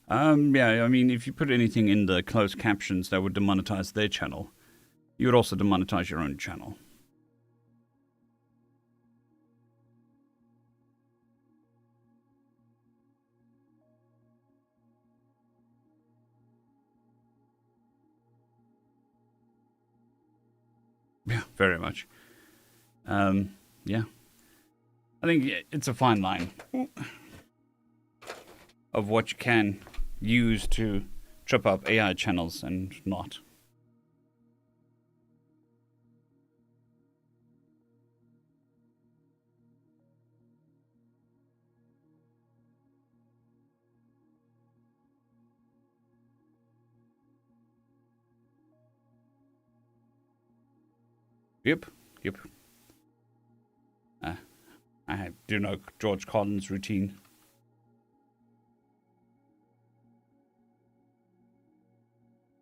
A: dun. Yeah, I mean, if you put anything in the closed captions that would demonetize their channel, you would also demonetize your own channel. Yeah, very much. Yeah. I think it's a fine line of what you can use to trip up AI channels and not. Yep. I do know George Carlin's routine.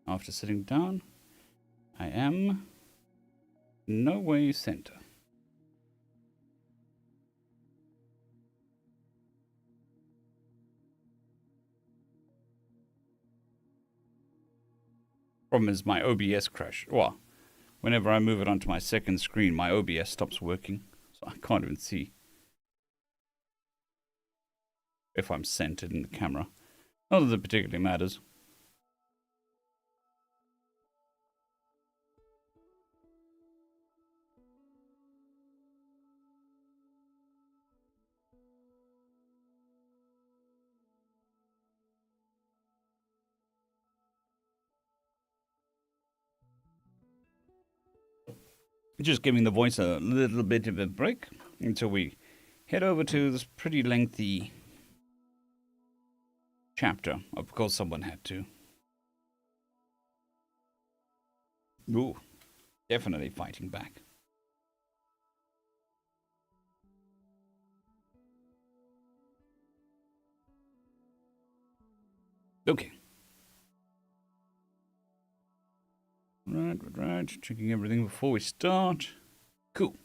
A: After sitting down, I am no way center. Problem is my OBS crashed. Well, whenever I move it onto my second screen, my OBS stops working, so I can't even see if I'm centered in the camera. Not that it particularly matters. Just giving the voice a little bit of a break until we head over to this pretty lengthy chapter of Because Someone Had to. Ooh, definitely fighting back. Okay. Right. Checking everything before we start. Cool.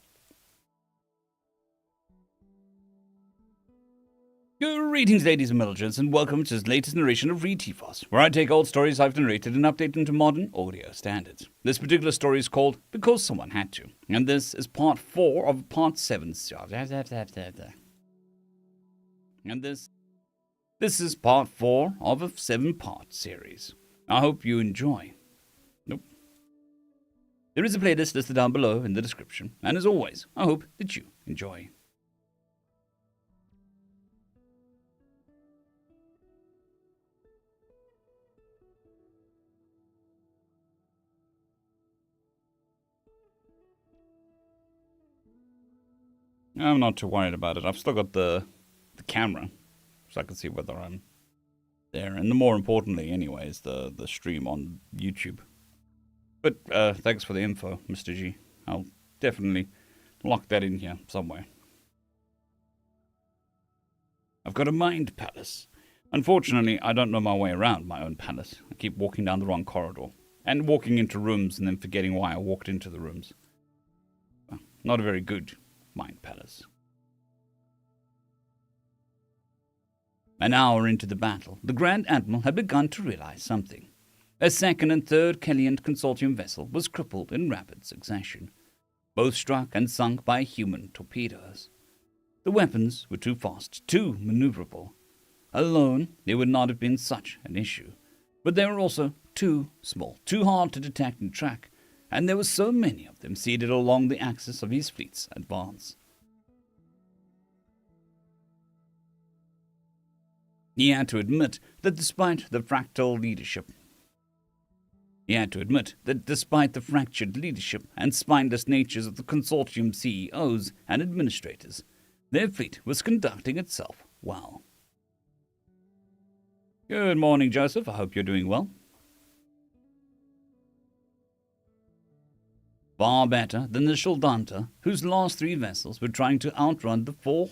A: Greetings, ladies and milligers, and welcome to this latest narration of Read TFOS, where I take old stories I've narrated and update them to modern audio standards. This particular story is called Because Someone Had to, and this is part 4 of part 7. And this is part 4 of a 7-part series. I hope you enjoy. Nope. There is a playlist listed down below in the description, and as always, I hope that you enjoy. I'm not too worried about it. I've still got the camera, so I can see whether I'm there. And the more importantly, anyways, the stream on YouTube. But thanks for the info, Mr. G. I'll definitely lock that in here somewhere. I've got a mind palace. Unfortunately, I don't know my way around my own palace. I keep walking down the wrong corridor, and walking into rooms and then forgetting why I walked into the rooms. Well, not a very good mind palace. An hour into the battle, the Grand Admiral had begun to realize something. A second and third Kelliant Consortium vessel was crippled in rapid succession, both struck and sunk by human torpedoes. The weapons were too fast, too maneuverable. Alone, they would not have been such an issue, but they were also too small, too hard to detect and track, and there were so many of them seated along the axis of his fleet's advance. He had to admit that despite the fractured leadership and spineless natures of the consortium CEOs and administrators, their fleet was conducting itself well. Good morning, Joseph. I hope you're doing well. Far better than the Shaldanta, whose last 3 vessels were trying to outrun the four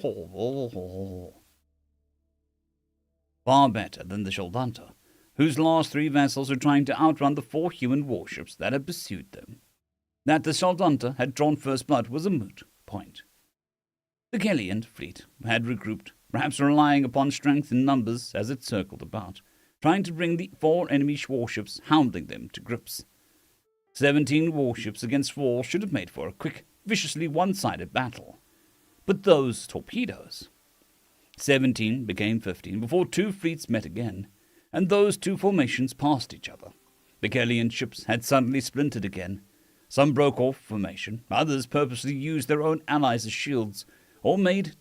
A: human warships that had pursued them. That the Shaldanta had drawn first blood was a moot point. The Kelliant fleet had regrouped perhaps relying upon strength in numbers as it circled about, trying to bring the 4 enemy warships, hounding them to grips. 17 warships against 4 should have made for a quick, viciously one-sided battle. But those torpedoes... 17 became 15 before 2 fleets met again, and those 2 formations passed each other. The Kellian ships had suddenly splintered again. Some broke off formation, others purposely used their own allies as shields, or made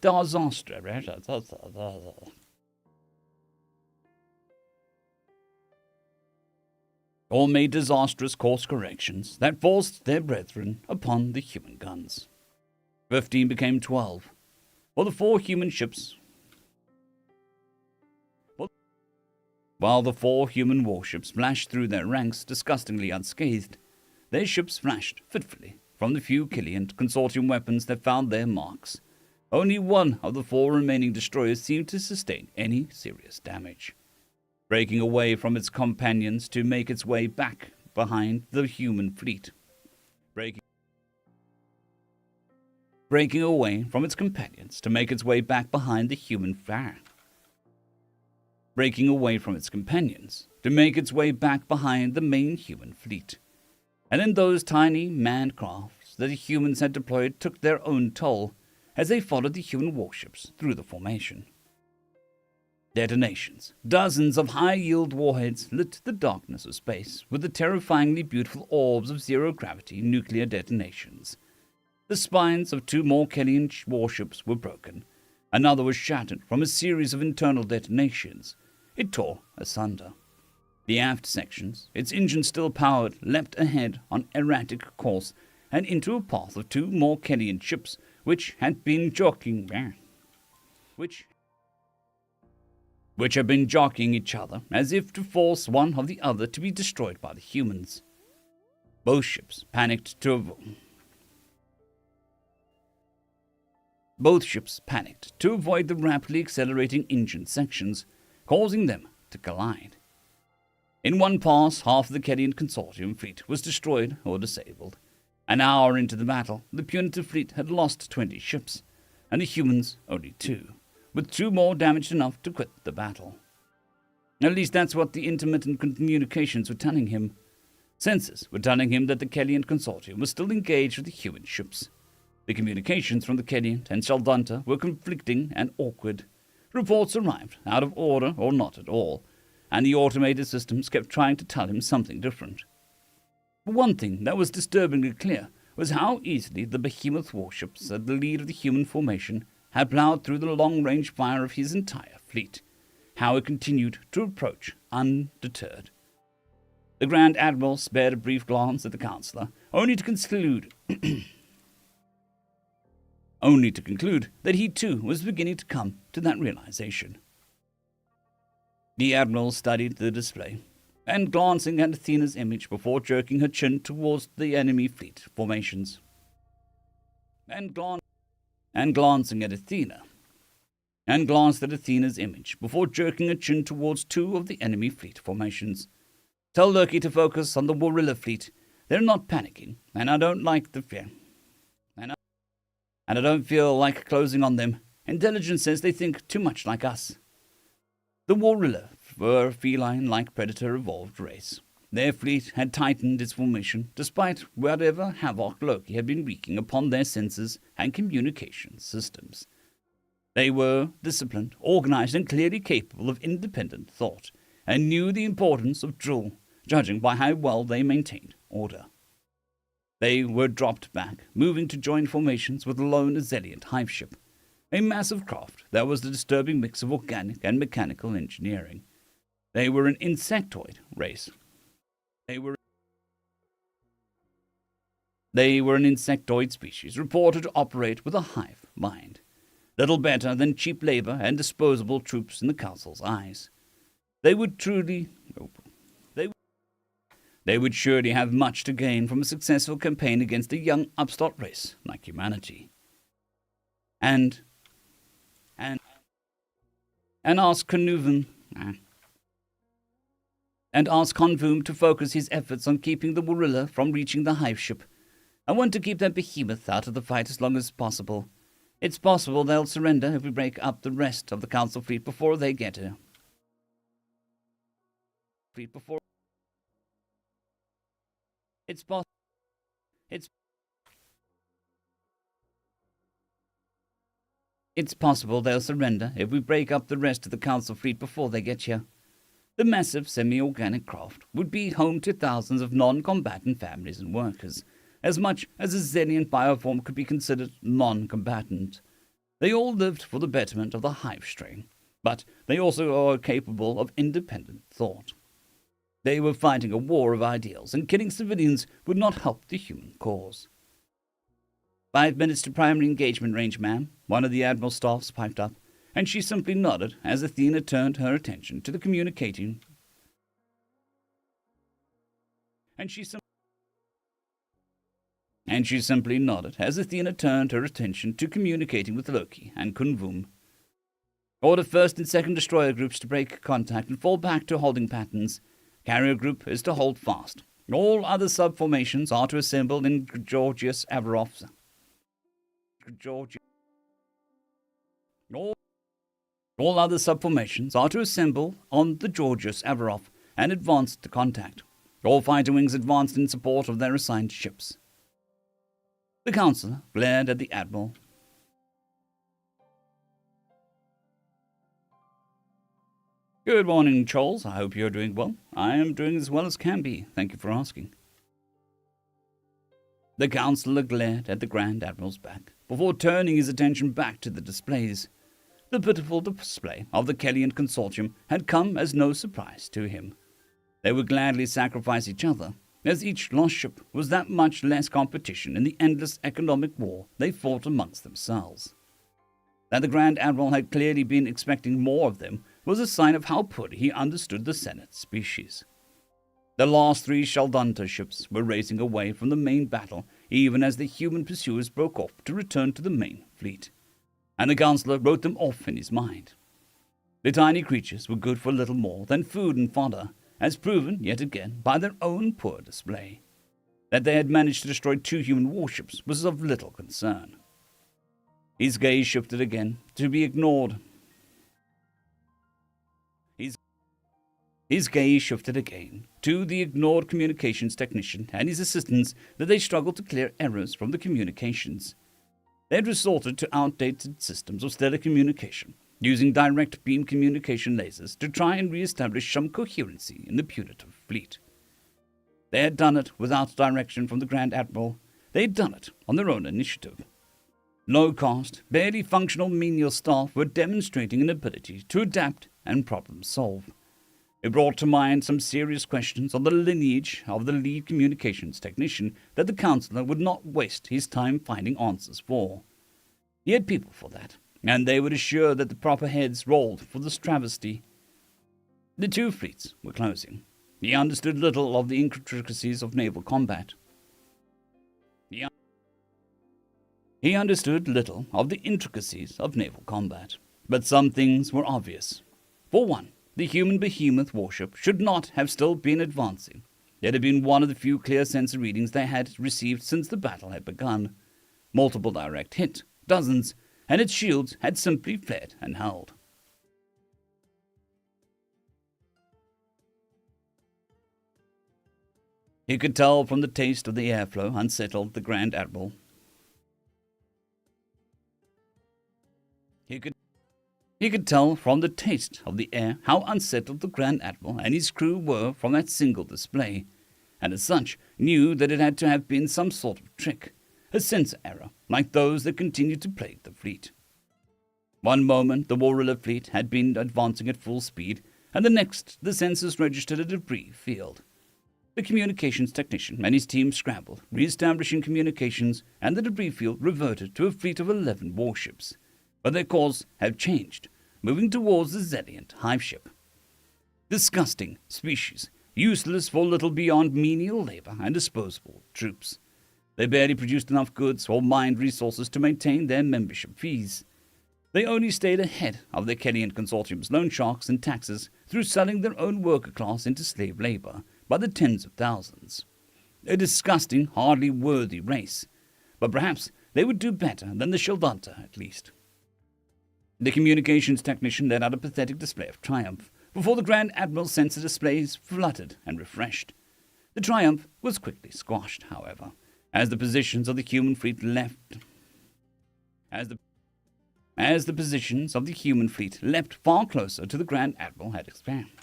A: disastrous course corrections that forced their brethren upon the human guns. 15 became 12, while the 4 human ships warships flashed through their ranks disgustingly unscathed. Their ships flashed fitfully from the few Killian consortium weapons that found their marks. Only one of the 4 remaining destroyers seemed to sustain any serious damage, breaking away from its companions to make its way back behind the human fleet. Breaking away from its companions to make its way back behind the human fleet. Breaking away from its companions to make its way back behind the main human fleet. And then those tiny manned crafts that the humans had deployed took their own toll as they followed the human warships through the formation. Detonations. Dozens of high-yield warheads lit the darkness of space with the terrifyingly beautiful orbs of zero-gravity nuclear detonations. The spines of 2 more Kellian warships were broken. Another was shattered from a series of internal detonations. It tore asunder. The aft sections, its engines still powered, leapt ahead on erratic course and into a path of 2 more Kellian ships which had been jockeying each other as if to force one of the other to be destroyed by the humans. Both ships panicked to avoid the rapidly accelerating engine sections, causing them to collide. In one pass, half the Kellian consortium fleet was destroyed or disabled. An hour into the battle, the punitive fleet had lost 20 ships, and the humans only 2, with 2 more damaged enough to quit the battle. At least that's what the intermittent communications were telling him. Sensors were telling him that the Kellian consortium was still engaged with the human ships. The communications from the Kellian and Sheldunta were conflicting and awkward. Reports arrived, out of order or not at all, and the automated systems kept trying to tell him something different. But one thing that was disturbingly clear was how easily the behemoth warships at the lead of the human formation had ploughed through the long-range fire of his entire fleet, how it continued to approach undeterred. The Grand Admiral spared a brief glance at the Councillor, only to conclude that he too was beginning to come to that realization. The Admiral studied the display, and glancing at Athena's image before jerking her chin towards the enemy fleet formations. Glanced at Athena's image before jerking her chin towards 2 of the enemy fleet formations. Tell Loki to focus on the Warilla fleet. They're not panicking, and I don't like the fear. And I don't feel like closing on them. Intelligence says they think too much like us. The Warilla were a feline-like predator-evolved race. Their fleet had tightened its formation despite whatever havoc Loki had been wreaking upon their senses and communication systems. They were disciplined, organized, and clearly capable of independent thought, and knew the importance of drill, judging by how well they maintained order. They were dropped back, moving to join formations with the lone Azeliant hive ship, a massive craft that was the disturbing mix of organic and mechanical engineering. They were an insectoid race. They were an insectoid species reported to operate with a hive mind, little better than cheap labor and disposable troops in the Council's eyes. They would surely have much to gain from a successful campaign against a young upstart race like humanity. And ask Convoom to focus his efforts on keeping the Warilla from reaching the hive ship. I want to keep that behemoth out of the fight as long as possible. It's possible they'll surrender if we break up the rest of the Council fleet before they get here. It's possible. It's possible they'll surrender if we break up the rest of the Council fleet before they get here. The massive semi-organic craft would be home to thousands of non-combatant families and workers, as much as a zillion bioform could be considered non-combatant. They all lived for the betterment of the hive strain, but they also are capable of independent thought. They were fighting a war of ideals, and killing civilians would not help the human cause. 5 minutes to primary engagement range, ma'am, one of the Admiral's staffs piped up, and she simply nodded as Athena turned her attention to the communicating. And she simply nodded as Athena turned her attention to communicating with Loki and Kunvum. Order 1st and 2nd destroyer groups to break contact and fall back to holding patterns. Carrier group is to hold fast. All other subformations are to assemble in Georgius Averoff's. All other subformations are to assemble on the Georgius Averoff and advance to contact. All fighter wings advanced in support of their assigned ships. The Councillor glared at the Admiral. Good morning, Charles. I hope you're doing well. I am doing as well as can be. Thank you for asking. The Councillor glared at the Grand Admiral's back before turning his attention back to the displays. The pitiful display of the Kellian Consortium had come as no surprise to him. They would gladly sacrifice each other, as each lost ship was that much less competition in the endless economic war they fought amongst themselves. That the Grand Admiral had clearly been expecting more of them was a sign of how poorly he understood the Senate species. The last 3 Shaldunta ships were racing away from the main battle even as the human pursuers broke off to return to the main fleet, and the Councillor wrote them off in his mind. The tiny creatures were good for little more than food and fodder, as proven yet again by their own poor display. That they had managed to destroy 2 human warships was of little concern. His gaze shifted again to be ignored. His gaze shifted again to the ignored communications technician and his assistants that they struggled to clear errors from the communications. They had resorted to outdated systems of stellar communication, using direct beam communication lasers to try and re-establish some coherency in the punitive fleet. They had done it without direction from the Grand Admiral. They had done it on their own initiative. Low-cost, barely functional menial staff were demonstrating an ability to adapt and problem-solve. It brought to mind some serious questions on the lineage of the lead communications technician that the Councillor would not waste his time finding answers for. He had people for that, and they would assure that the proper heads rolled for this travesty. The 2 fleets were closing. He understood little of the intricacies of naval combat. He understood little of the intricacies of naval combat, but some things were obvious. For one, the human behemoth warship should not have still been advancing. It had been one of the few clear sensor readings they had received since the battle had begun. Multiple direct hit, dozens, and its shields had simply fled and held. He could tell from the taste of the airflow unsettled the Grand Admiral. He could tell from the taste of the air how unsettled the Grand Admiral and his crew were from that single display, and as such knew that it had to have been some sort of trick, a sensor error like those that continued to plague the fleet. One moment the Warrior fleet had been advancing at full speed, and the next the sensors registered a debris field. The communications technician and his team scrambled, re-establishing communications, and the debris field reverted to a fleet of 11 warships. But their course had changed, moving towards the Zeliant hive ship. Disgusting species, useless for little beyond menial labor and disposable troops. They barely produced enough goods or mined resources to maintain their membership fees. They only stayed ahead of the Kellian Consortium's loan sharks and taxes through selling their own worker class into slave labor by the tens of thousands. A disgusting, hardly worthy race. But perhaps they would do better than the Shildanta, at least. The communications technician let out a pathetic display of triumph before the Grand Admiral's sensor displays fluttered and refreshed. The triumph was quickly squashed, however, as the positions of the human fleet leapt far closer to the Grand Admiral had expected.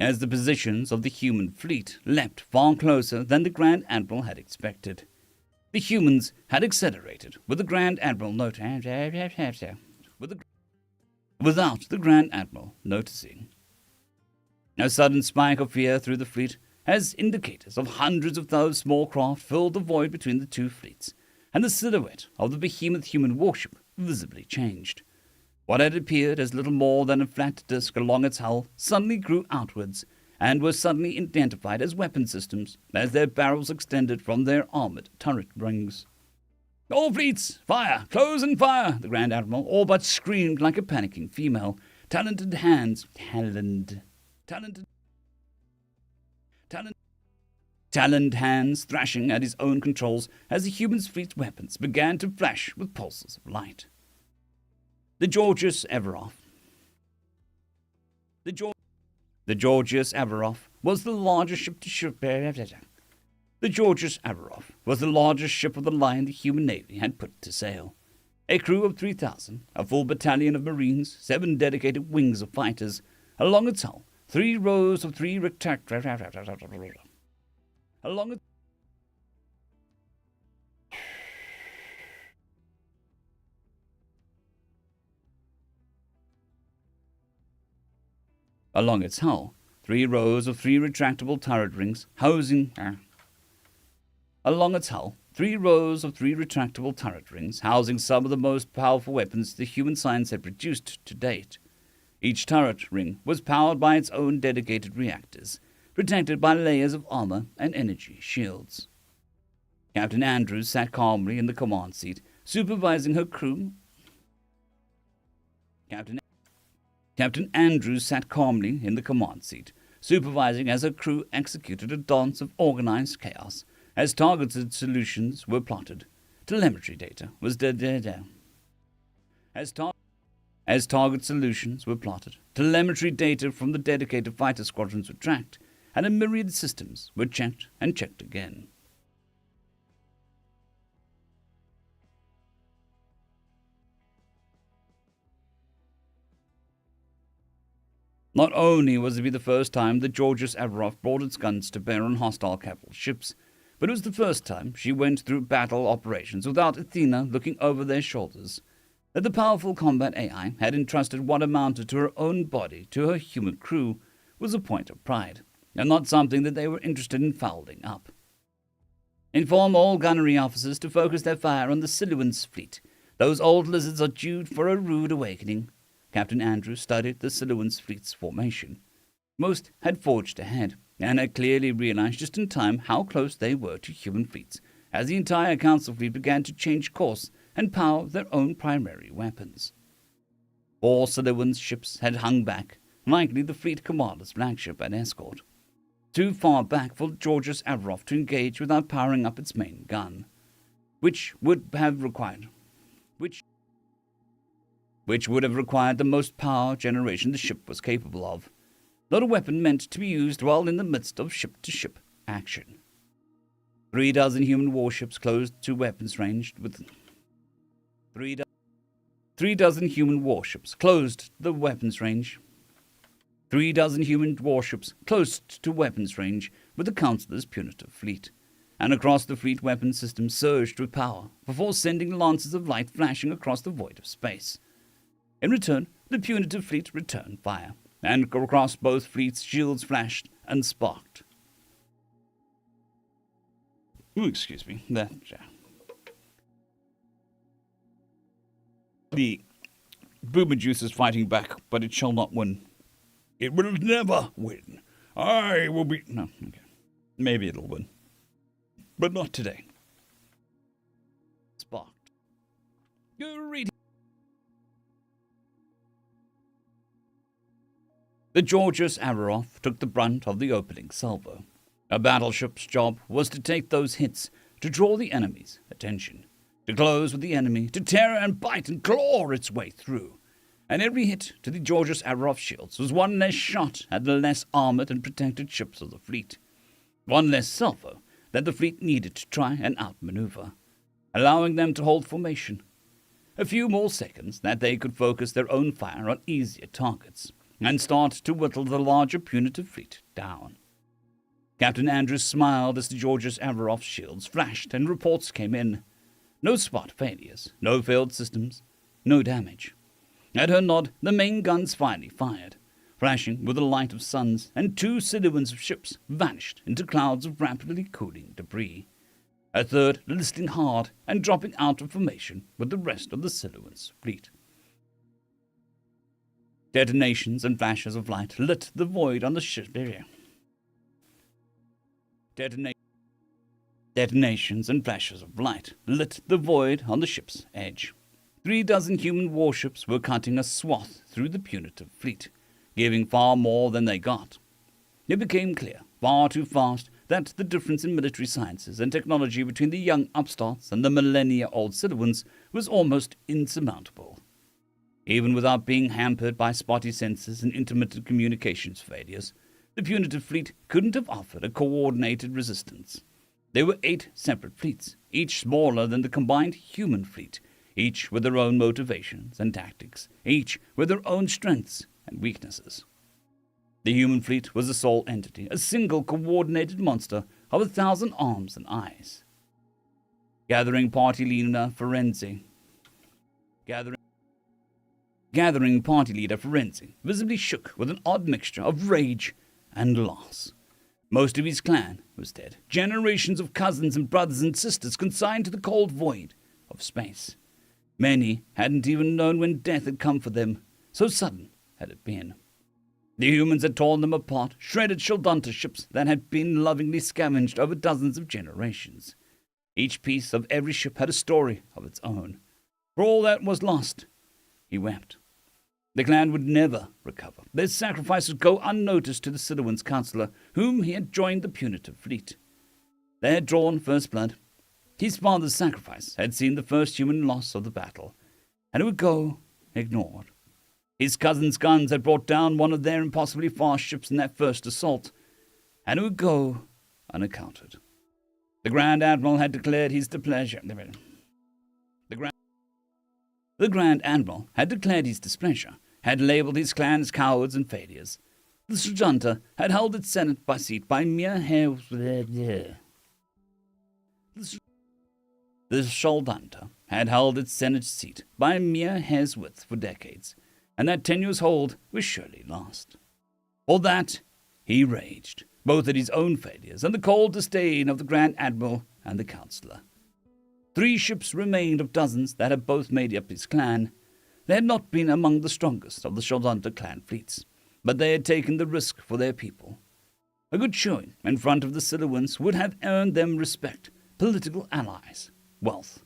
A: As the positions of the human fleet leapt far closer than the Grand Admiral had expected. The humans had accelerated, with the Grand Admiral without the Grand Admiral noticing. A sudden spike of fear through the fleet, as indicators of hundreds of those small craft filled the void between the two fleets, and the silhouette of the behemoth human warship visibly changed. What had appeared as little more than a flat disk along its hull suddenly grew outwards, and were suddenly identified as weapon systems as their barrels extended from their armoured turret rings. "All fleets, fire! Close and fire!" the Grand Admiral all but screamed like a panicking female. Talented hands thrashing at his own controls as the human fleet's weapons began to flash with pulses of light. The Georgius Averof was the largest ship of the line the human navy had put to sail. A crew of 3,000, a full battalion of marines, 7 dedicated wings of fighters, along its hull, 3 rows of 3 Along its hull, 3 rows of 3 retractable turret rings housing some of the most powerful weapons the human science had produced to date. Each turret ring was powered by its own dedicated reactors, protected by layers of armor and energy shields. Captain Andrews sat calmly in the command seat, supervising her crew. Captain Andrews sat calmly in the command seat, supervising as her crew executed a dance of organized chaos as targeted solutions were plotted. Telemetry data was As target solutions were plotted, telemetry data from the dedicated fighter squadrons were tracked, and a myriad systems were checked and checked again. Not only was it the first time the Georgius Averof brought its guns to bear on hostile capital ships, but it was the first time she went through battle operations without Athena looking over their shoulders. That the powerful combat AI had entrusted what amounted to her own body to her human crew was a point of pride, and not something that they were interested in fouling up. Inform all gunnery officers to focus their fire on the Siluan's fleet. Those old lizards are due for a rude awakening. Captain Andrews studied the Siluan's fleet's formation. Most had forged ahead, and had clearly realized just in time how close they were to human fleets, as the entire Council fleet began to change course and power their own primary weapons. 4 Siluan's ships had hung back, likely the fleet commander's flagship and escort, too far back for Georgius Averof to engage without powering up its main gun, which would have required the most power generation the ship was capable of, not a weapon meant to be used while in the midst of ship-to-ship action. 3 dozen human warships closed to weapons range with 3 dozen human warships closed the weapons range. 3 dozen human warships closed to weapons range with the Councilor's punitive fleet, and across the fleet weapon system surged with power before sending lances of light flashing across the void of space. In return, the punitive fleet returned fire, and across both fleets shields flashed and sparked. Excuse me. The Boomer Juice is fighting back, but it shall not win. It will never win. I will be... No, okay. Maybe it'll win. But not today. Sparked. The Georgius Averof took the brunt of the opening salvo. A battleship's job was to take those hits, to draw the enemy's attention, to close with the enemy, to tear and bite and claw its way through. And every hit to the Georgios Averof shields was one less shot at the less armored and protected ships of the fleet, one less salvo that the fleet needed to try and outmaneuver, allowing them to hold formation. A few more seconds that they could focus their own fire on easier targets and start to whittle the larger punitive fleet down. Captain Andrews smiled as the Georgios Averof shields flashed and reports came in. No spot failures, no failed systems, no damage. At her nod, the main guns finally fired, flashing with the light of suns, and 2 Siluans of ships vanished into clouds of rapidly cooling debris. A third listing hard and dropping out of formation with the rest of the Siluans' fleet. Detonations and flashes of light lit the void on the ship. Detonations and flashes of light lit the void on the ship's edge. 3 dozen human warships were cutting a swath through the punitive fleet, giving far more than they got. It became clear, far too fast, that the difference in military sciences and technology between the young upstarts and the millennia-old Siluans was almost insurmountable. Even without being hampered by spotty sensors and intermittent communications failures, the punitive fleet couldn't have offered a coordinated resistance. There were 8 separate fleets, each smaller than the combined human fleet, each with their own motivations and tactics, each with their own strengths and weaknesses. The human fleet was a sole entity, a single coordinated monster of 1,000 arms and eyes. Gathering party leader Ferenzi visibly shook with an odd mixture of rage and loss. Most of his clan was dead, generations of cousins and brothers and sisters consigned to the cold void of space. Many hadn't even known when death had come for them, so sudden had it been. The humans had torn them apart, shredded Shieldhunter ships that had been lovingly scavenged over dozens of generations. Each piece of every ship had a story of its own. For all that was lost, he wept. The clan would never recover. Their sacrifice would go unnoticed to the Siluan's counselor, whom he had joined the punitive fleet. They had drawn first blood. His father's sacrifice had seen the first human loss of the battle, and it would go ignored. His cousin's guns had brought down one of their impossibly fast ships in that first assault, and it would go unaccounted. The Grand Admiral had declared his displeasure. The Grand Admiral had declared his displeasure, had labelled his clan as cowards and failures. The Shieldhunter had held its Senate seat by mere hair. The Shieldhunter had held its Senate seat by a mere hair's width for decades, and that tenuous hold was surely lost. For that, he raged, both at his own failures and the cold disdain of the Grand Admiral and the Councillor. 3 ships remained of dozens that had both made up his clan. They had not been among the strongest of the Shieldhunter clan fleets, but they had taken the risk for their people. A good showing in front of the Siluans would have earned them respect, political allies, wealth,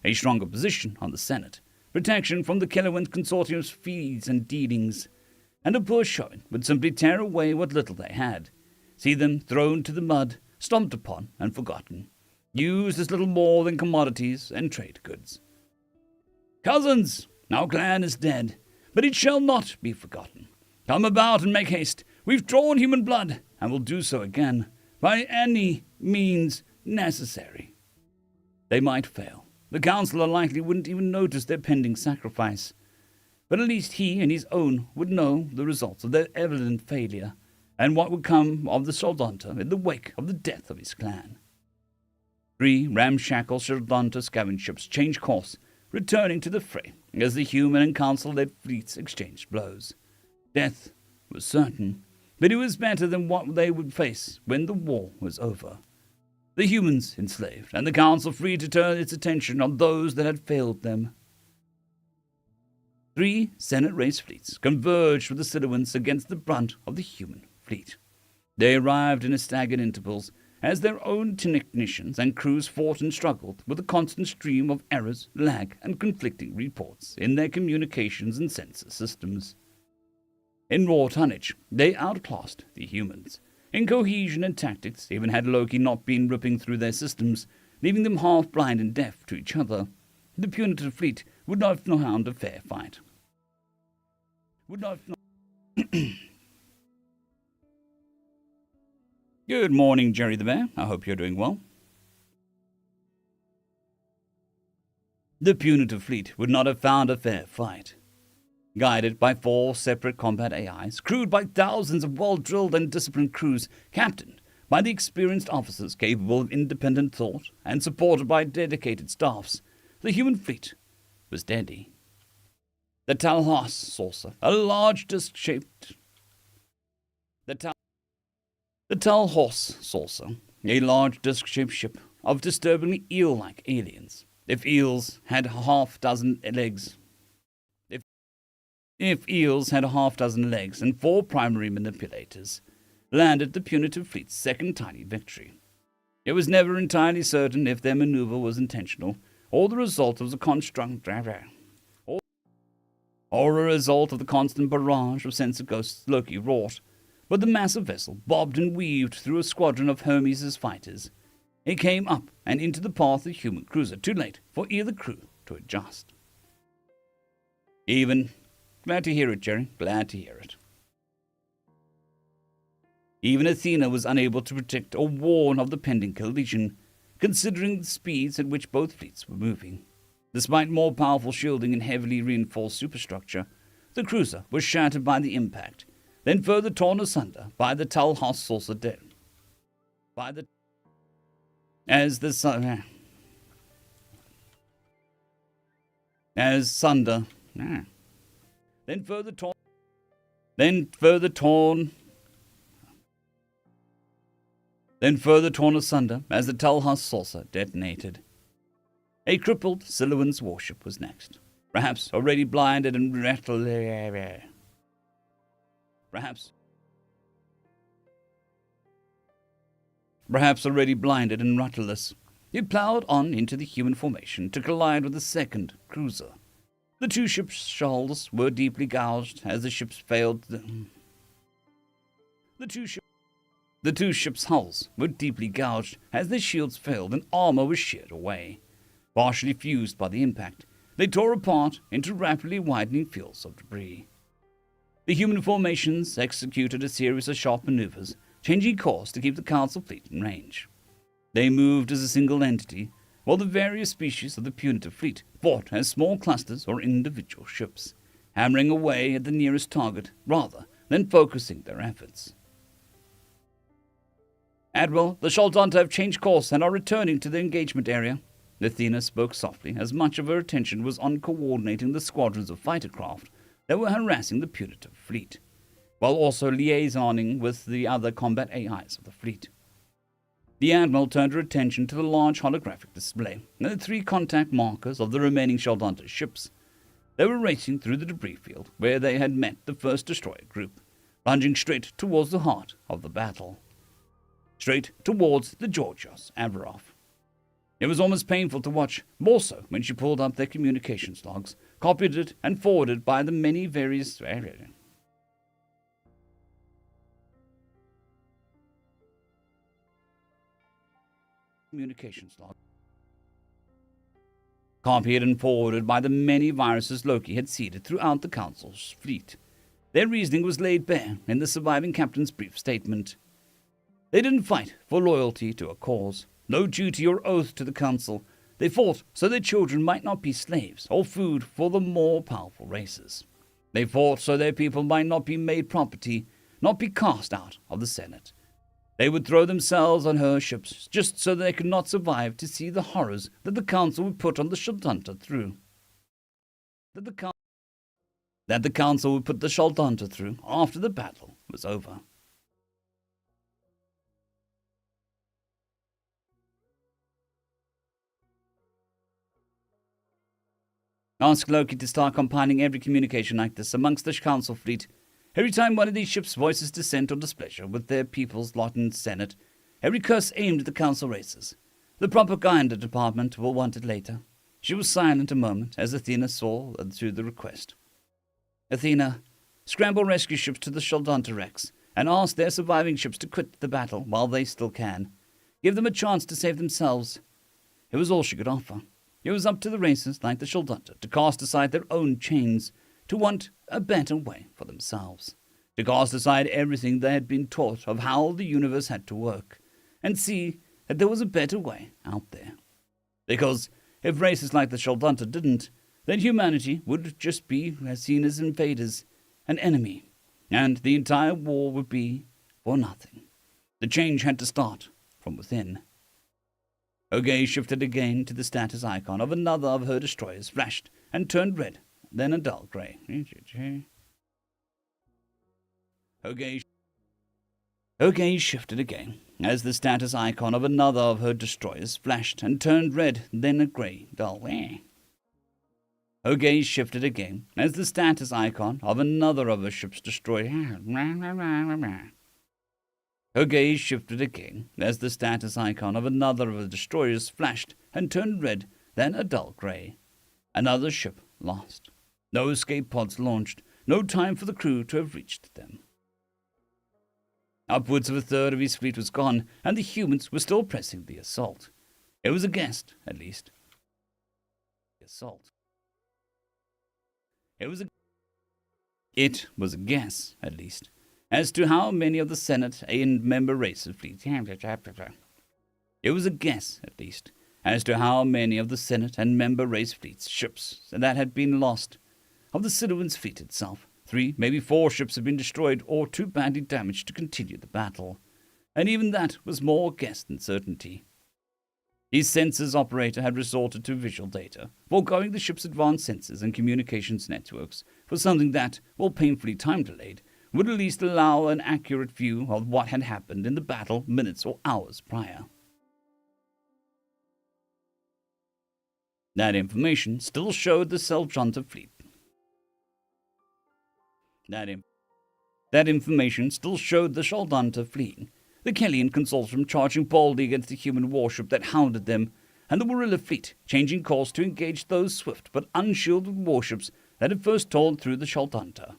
A: a stronger position on the Senate, protection from the Killerwind Consortium's fees and dealings, and a poor showing would simply tear away what little they had, see them thrown to the mud, stomped upon and forgotten, used as little more than commodities and trade goods. Cousins, our clan is dead, but it shall not be forgotten. Come about and make haste. We've drawn human blood, and will do so again, by any means necessary. They might fail. The councillor likely wouldn't even notice their pending sacrifice, but at least he and his own would know the results of their evident failure, and what would come of the Shieldhunter in the wake of the death of his clan. 3 ramshackle Shieldhunter scavenge ships changed course, returning to the fray as the human and council-led fleets exchanged blows. Death was certain, but it was better than what they would face when the war was over. The humans enslaved, and the council free to turn its attention on those that had failed them. 3 Senate race fleets converged with the Siluans against the brunt of the human fleet. They arrived in staggered intervals, as their own technicians and crews fought and struggled with a constant stream of errors, lag, and conflicting reports in their communications and sensor systems. In raw tonnage, they outclassed the humans. in cohesion and tactics, even had Loki not been ripping through their systems, leaving them half blind and deaf to each other. The punitive fleet would not have found a fair fight. Good morning, Jerry the Bear. I hope you're doing well. The punitive fleet would not have found a fair fight. Guided by 4 separate combat AIs, crewed by thousands of well-drilled and disciplined crews, captained by the experienced officers capable of independent thought, and supported by dedicated staffs, the human fleet was deadly. The Talhas saucer, a large disc-shaped... The Talhas saucer, a large disc-shaped ship of disturbingly eel-like aliens. If eels had half dozen legs and 4 primary manipulators, landed the punitive fleet's second tiny victory. It was never entirely certain if their maneuver was intentional, or the result of the constant barrage of sensor ghosts Loki wrought, but the massive vessel bobbed and weaved through a squadron of Hermes' fighters. It came up and into the path of the human cruiser, too late for either crew to adjust. Glad to hear it, Jerry. Glad to hear it. Even Athena was unable to predict or warn of the pending collision, considering the speeds at which both fleets were moving. Despite more powerful shielding and heavily reinforced superstructure, the cruiser was shattered by the impact, then further torn asunder by the Talhas saucer then further torn asunder as the Talhas saucer detonated. A crippled Siluan's warship was next, perhaps already blinded and rudderless. It plowed on into the human formation to collide with the second cruiser. The 2 ships' hulls were deeply gouged as the ships failed. The two ships' hulls were deeply gouged as their shields failed and armor was sheared away. Partially fused by the impact, they tore apart into rapidly widening fields of debris. The human formations executed a series of sharp maneuvers, changing course to keep the Council fleet in range. They moved as a single entity, while the various species of the punitive fleet fought as small clusters or individual ships, hammering away at the nearest target rather than focusing their efforts. Admiral, the Shaldanta have changed course and are returning to the engagement area. Athena spoke softly, as much of her attention was on coordinating the squadrons of fighter craft that were harassing the punitive fleet, while also liaisoning with the other combat AIs of the fleet. The Admiral turned her attention to the large holographic display and the 3 contact markers of the remaining Shaldanta ships. They were racing through the debris field where they had met the first destroyer group, plunging straight towards the heart of the battle. Straight towards the Georgios Averof. It was almost painful to watch, more so when she pulled up their communications logs, copied it, and forwarded by the many various viruses Loki had seeded throughout the Council's fleet. Their reasoning was laid bare in the surviving captain's brief statement. They didn't fight for loyalty to a cause, no duty or oath to the Council. They fought so their children might not be slaves or food for the more powerful races. They fought so their people might not be made property, not be cast out of the Senate. They would throw themselves on her ships just so they could not survive to see the horrors that the Council would put on the Shaldanta through. That the Council would put the Shaldanta through after the battle was over. Ask Loki to start compiling every communication like this amongst the Council fleet. Every time one of these ships voices dissent or displeasure with their people's lot in the Senate, every curse aimed at the Council races. The propaganda department will want it later. She was silent a moment as Athena saw through the request. Athena, scramble rescue ships to the Shaldanta Rex and ask their surviving ships to quit the battle while they still can. Give them a chance to save themselves. It was all she could offer. It was up to the racers like the Shaldunta to cast aside their own chains, to want a better way for themselves, to cast aside everything they had been taught of how the universe had to work, and see that there was a better way out there. Because if races like the Shaldunta didn't, then humanity would just be seen as invaders, an enemy, and the entire war would be for nothing. The change had to start from within. Her gaze shifted again to the status icon of another of her destroyers, flashed and turned red, then a dull grey. Her gaze shifted again as the status icon of another of her destroyers flashed and turned red, then a grey, dull. Her gaze shifted again as the status icon of another of her ship's destroyers. Her gaze shifted again as the status icon of another of the destroyers flashed and turned red, then a dull grey. Another ship lost. No escape pods launched. No time for the crew to have reached them. Upwards of a third of his fleet was gone, and the humans were still pressing the assault. It was a guess, at least. It was a guess, at least, as to how many of the Senate and member race fleets. It was a guess, at least, as to how many of the Senate and member race fleets ships that had been lost. Of the Sidoan's fleet itself, 3, maybe 4 ships had been destroyed or too badly damaged to continue the battle, and even that was more guess than certainty. His sensors operator had resorted to visual data, foregoing the ship's advanced sensors and communications networks for something that, while painfully time-delayed, would at least allow an accurate view of what had happened in the battle minutes or hours prior. That information still showed the Shaldunta fleet. That information still showed the Shaldunta fleeing, the Kellian consortium charging boldly against the human warship that hounded them, and the Warilla fleet changing course to engage those swift but unshielded warships that had first torn through the Shaldunta.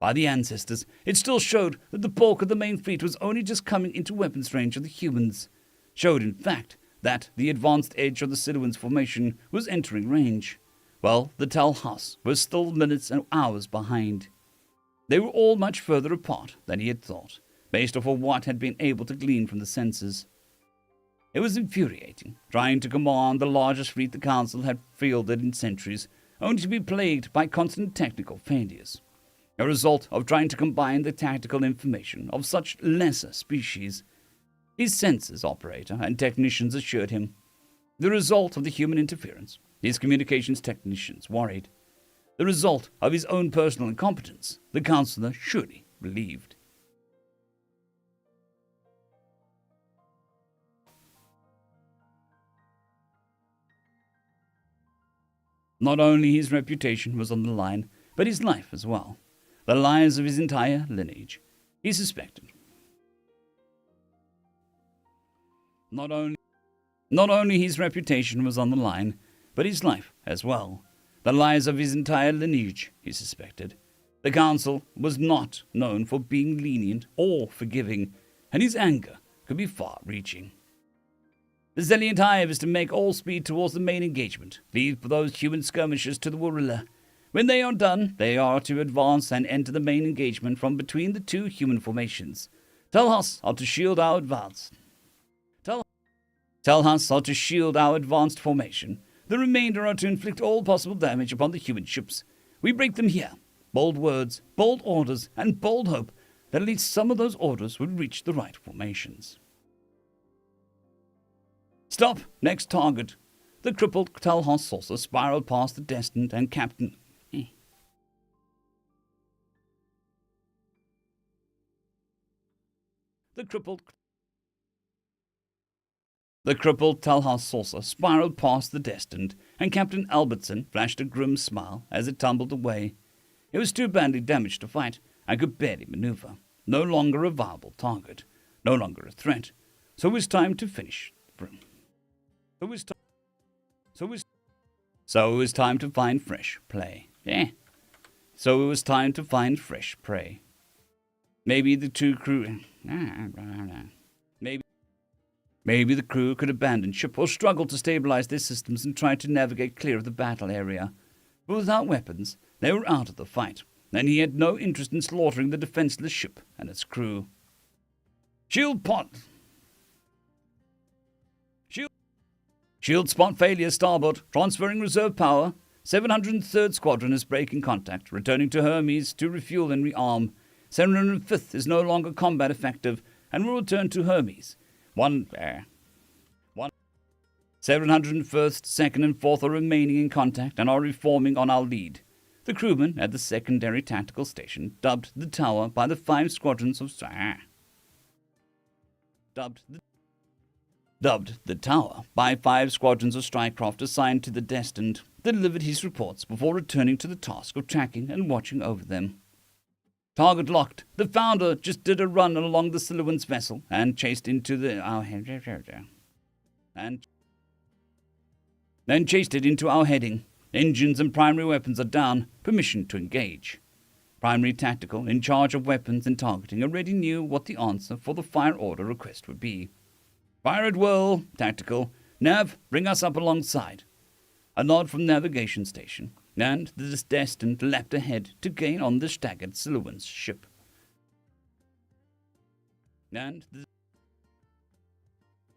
A: By the ancestors, it still showed that the bulk of the main fleet was only just coming into weapons range of the humans. Showed, in fact, that the advanced edge of the Sidoan's formation was entering range, while the Talhas were still minutes and hours behind. They were all much further apart than he had thought, based off of what had been able to glean from the sensors. It was infuriating, trying to command the largest fleet the Council had fielded in centuries, only to be plagued by constant technical failures. A result of trying to combine the tactical information of such lesser species. His sensors operator and technicians assured him. The result of the human interference, his communications technicians worried. The result of his own personal incompetence, the Councillor surely believed. Not only his reputation was on the line, but his life as well. The lives of his entire lineage, he suspected. Not only his reputation was on the line, but his life as well. The lives of his entire lineage, he suspected. The Council was not known for being lenient or forgiving, and his anger could be far-reaching. The Zelliant Hive is to make all speed towards the main engagement, leave those human skirmishers to the Warilla. When they are done, they are to advance and enter the main engagement from between the 2 human formations. Talhas are to shield our advanced formation. The remainder are to inflict all possible damage upon the human ships. We break them here. Bold words, bold orders, and bold hope that at least some of those orders would reach the right formations. Stop! Next target. The crippled Talhas saucer spiraled past the destined and Captain. The crippled Talhas saucer spiraled past the destined, and Captain Albertson flashed a grim smile as it tumbled away. It was too badly damaged to fight and could barely maneuver. No longer a viable target. No longer a threat. So it was time to finish. So it was time to find fresh prey. Maybe the crew could abandon ship or struggle to stabilize their systems and try to navigate clear of the battle area. But without weapons, they were out of the fight, and he had no interest in slaughtering the defenseless ship and its crew. Shield spot failure starboard, transferring reserve power. 703rd Squadron is breaking contact, returning to Hermes to refuel and rearm. 705th is no longer combat effective and will return to Hermes. 701st, 2nd and 4th are remaining in contact and are reforming on our lead. The crewmen at the secondary tactical station dubbed the tower by the 5 squadrons of Dubbed the tower by 5 squadrons of strikecraft assigned to the Destined, delivered his reports before returning to the task of tracking and watching over them. Target locked. The Founder just did a run along the Siluan's vessel and chased into our heading. Engines and primary weapons are down. Permission to engage. Primary Tactical, in charge of weapons and targeting, already knew what the answer for the fire order request would be. Fire at will, Tactical. Nav, bring us up alongside. A nod from navigation station, and the Destined leapt ahead to gain on the staggered Siluan's ship. And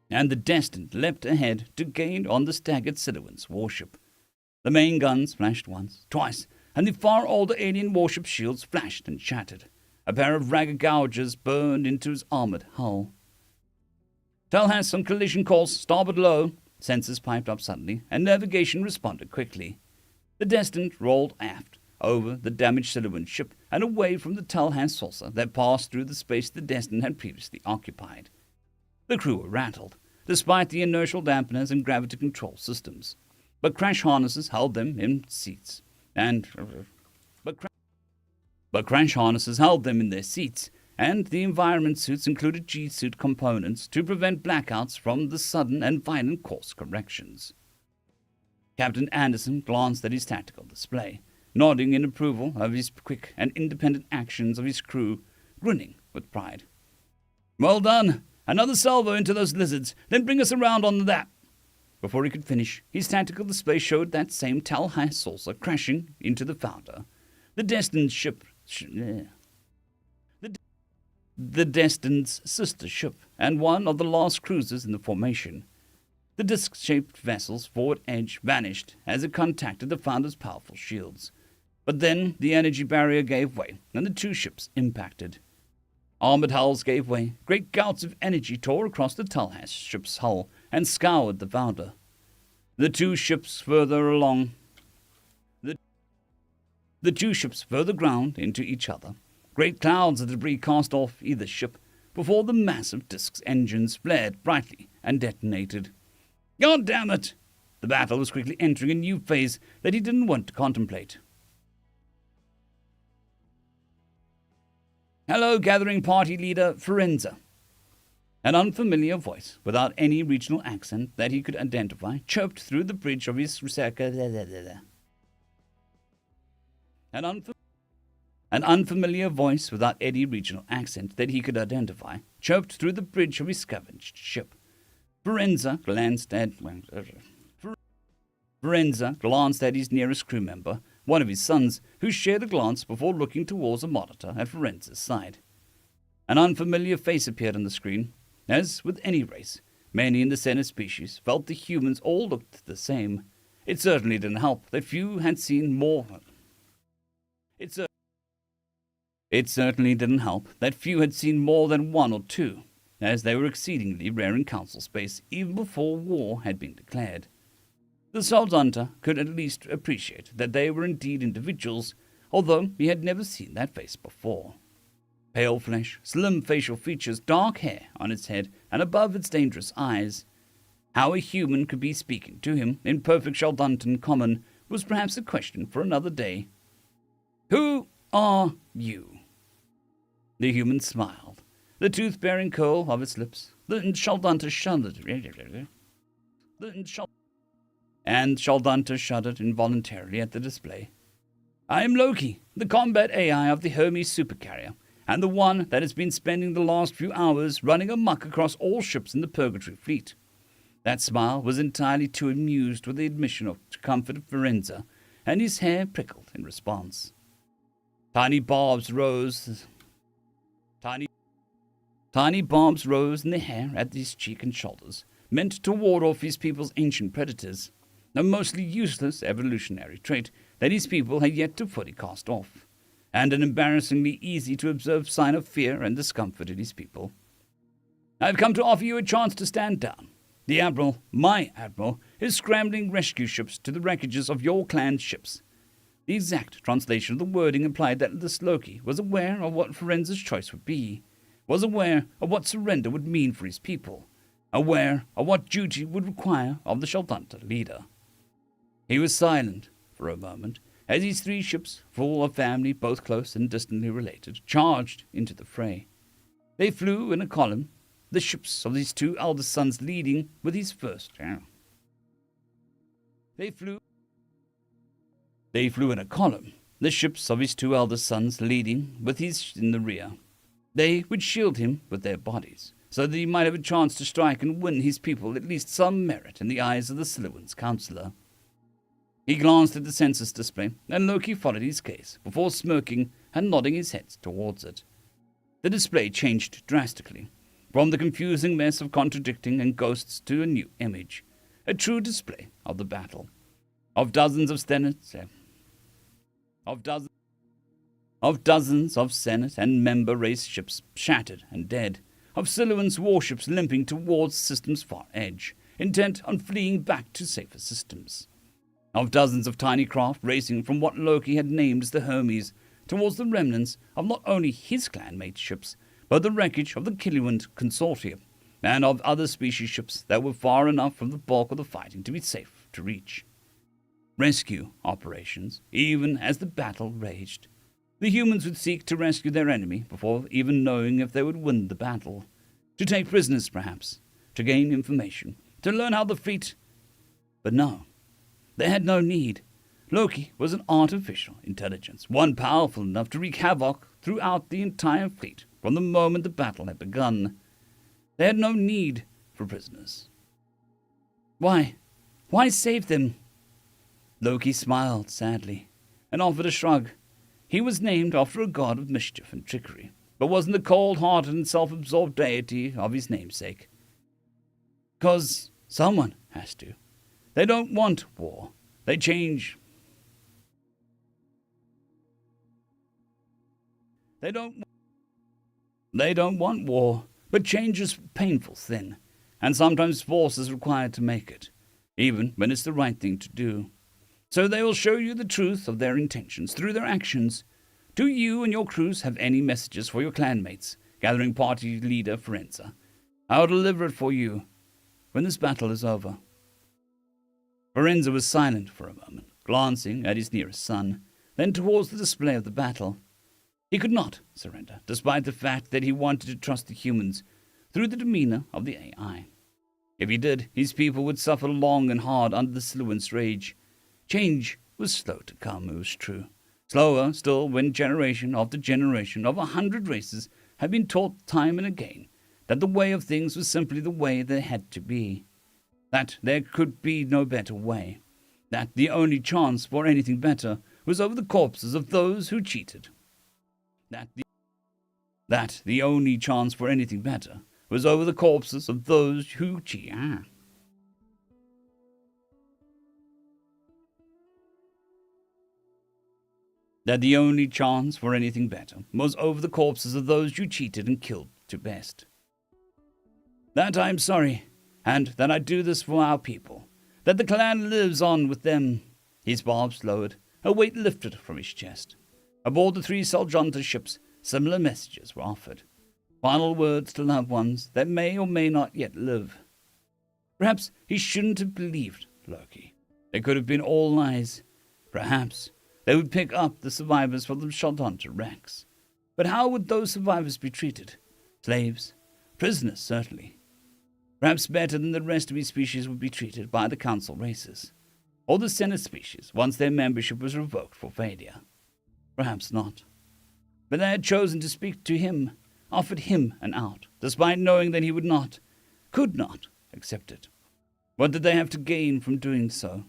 A: the Destined leapt ahead to gain on the staggered Siluan's warship. The main guns flashed once, twice, and the far older alien warship's shields flashed and shattered. A pair of ragged gouges burned into his armored hull. Tallahassee on collision course, starboard low. Sensors piped up suddenly, and navigation responded quickly. The Destined rolled aft, over the damaged Siluan ship, and away from the Tallahassee saucer that passed through the space the Destined had previously occupied. The crew were rattled, despite the inertial dampeners and gravity control systems. But crash harnesses held them in seats, and the environment suits included G-suit components to prevent blackouts from the sudden and violent course corrections. Captain Anderson glanced at his tactical display, nodding in approval of his quick and independent actions of his crew, grinning with pride. "Well done! Another salvo into those lizards, then bring us around on that." Before he could finish, his tactical display showed that same Tallahassee saucer crashing into the Founder. The Destined ship... The Destined's sister ship, and one of the last cruisers in the formation. The disc-shaped vessel's forward edge vanished as it contacted the Founder's powerful shields. But then the energy barrier gave way, and the 2 ships impacted. Armored hulls gave way. Great gouts of energy tore across the Tallahassee ship's hull and scoured the Founder. The 2 ships further along. The 2 ships further ground into each other. Great clouds of debris cast off either ship before the massive disk's engines flared brightly and detonated. God damn it! The battle was quickly entering a new phase that he didn't want to contemplate. "Hello, gathering party leader Forenza." An unfamiliar voice, without any regional accent that he could identify, chirped through the bridge of his An unfamiliar voice without any regional accent that he could identify chirped through the bridge of his scavenged ship. Forenza glanced at his nearest crew member, one of his sons, who shared a glance before looking towards a monitor at Forenza's side. An unfamiliar face appeared on the screen. As with any race, many in the Senate species felt the humans all looked the same. It certainly didn't help that few had seen more... It certainly didn't help that few had seen more than 1 or 2, as they were exceedingly rare in council space even before war had been declared. The Salt Hunter could at least appreciate that they were indeed individuals, although he had never seen that face before. Pale flesh, slim facial features, dark hair on its head and above its dangerous eyes. How a human could be speaking to him in perfect Sheldunton common was perhaps a question for another day. "Who are you?" The human smiled, the tooth-bearing curl of its lips. The Sheldunter shuddered. Sheldunter shuddered involuntarily at the display. "I am Loki, the combat AI of the Hermes supercarrier, and the one that has been spending the last few hours running amok across all ships in the Purgatory Fleet. That smile was entirely too amused with the admission of comfort of Firenze, and his hair prickled in response. Tiny barbs rose in the hair at his cheek and shoulders, meant to ward off his people's ancient predators, a mostly useless evolutionary trait that his people had yet to fully cast off, and an embarrassingly easy-to-observe sign of fear and discomfort in his people. "I've come to offer you a chance to stand down. The Admiral, my Admiral, is scrambling rescue ships to the wreckages of your clan's ships." The exact translation of the wording implied that this Loki was aware of what Firenze's choice would be, was aware of what surrender would mean for his people, aware of what duty would require of the Shaldanta leader. He was silent for a moment as these 3 ships, full of family both close and distantly related, charged into the fray. They flew in a column, the ships of his 2 eldest sons leading with his first. They flew in a column, the ships of his 2 eldest sons leading with his in the rear. They would shield him with their bodies, so that he might have a chance to strike and win his people at least some merit in the eyes of the Siluan's counselor. He glanced at the census display, and Loki followed his gaze, before smirking and nodding his head towards it. The display changed drastically, from the confusing mess of contradicting and ghosts to a new image, a true display of the battle, of dozens of Senate and member race ships shattered and dead, of Siluan's warships limping towards the system's far edge, intent on fleeing back to safer systems, of dozens of tiny craft racing from what Loki had named as the Hermes towards the remnants of not only his clanmate ships, but the wreckage of the Killuan consortium, and of other species ships that were far enough from the bulk of the fighting to be safe to reach. Rescue operations, even as the battle raged. The humans would seek to rescue their enemy before even knowing if they would win the battle. To take prisoners, perhaps. To gain information. To learn how the fleet. But no. They had no need. Loki was an artificial intelligence, one powerful enough to wreak havoc throughout the entire fleet from the moment the battle had begun. They had no need for prisoners. Why? Why save them? Loki smiled sadly and offered a shrug. He was named after a god of mischief and trickery, but wasn't the cold-hearted and self-absorbed deity of his namesake. 'Cause someone has to. They don't want war. They don't want war, but change is a painful thing, and sometimes force is required to make it, even when it's the right thing to do. So they will show you the truth of their intentions through their actions. Do you and your crews have any messages for your clanmates, gathering party leader Firenze? I will deliver it for you when this battle is over. Firenze was silent for a moment, glancing at his nearest son, then towards the display of the battle. He could not surrender, despite the fact that he wanted to trust the humans through the demeanor of the AI. If he did, his people would suffer long and hard under the Siluan's rage. Change was slow to come, it was true. Slower still when generation after generation of 100 races had been taught time and again that the way of things was simply the way they had to be. That there could be no better way. That the only chance for anything better was over the corpses of those who cheated. That the only chance for anything better was over the corpses of those who cheated. That the only chance for anything better was over the corpses of those you cheated and killed to best. That I am sorry, and that I do this for our people, that the clan lives on with them. His barbs lowered, a weight lifted from his chest. Aboard the 3 Shaldanta ships, similar messages were offered. Final words to loved ones that may or may not yet live. Perhaps he shouldn't have believed Loki. They could have been all lies. Perhaps they would pick up the survivors from the Shaldanta wrecks. But how would those survivors be treated? Slaves? Prisoners, certainly. Perhaps better than the rest of his species would be treated by the Council races, or the Senate species once their membership was revoked for failure. Perhaps not. But they had chosen to speak to him, offered him an out, despite knowing that he would not, could not, accept it. What did they have to gain from doing so?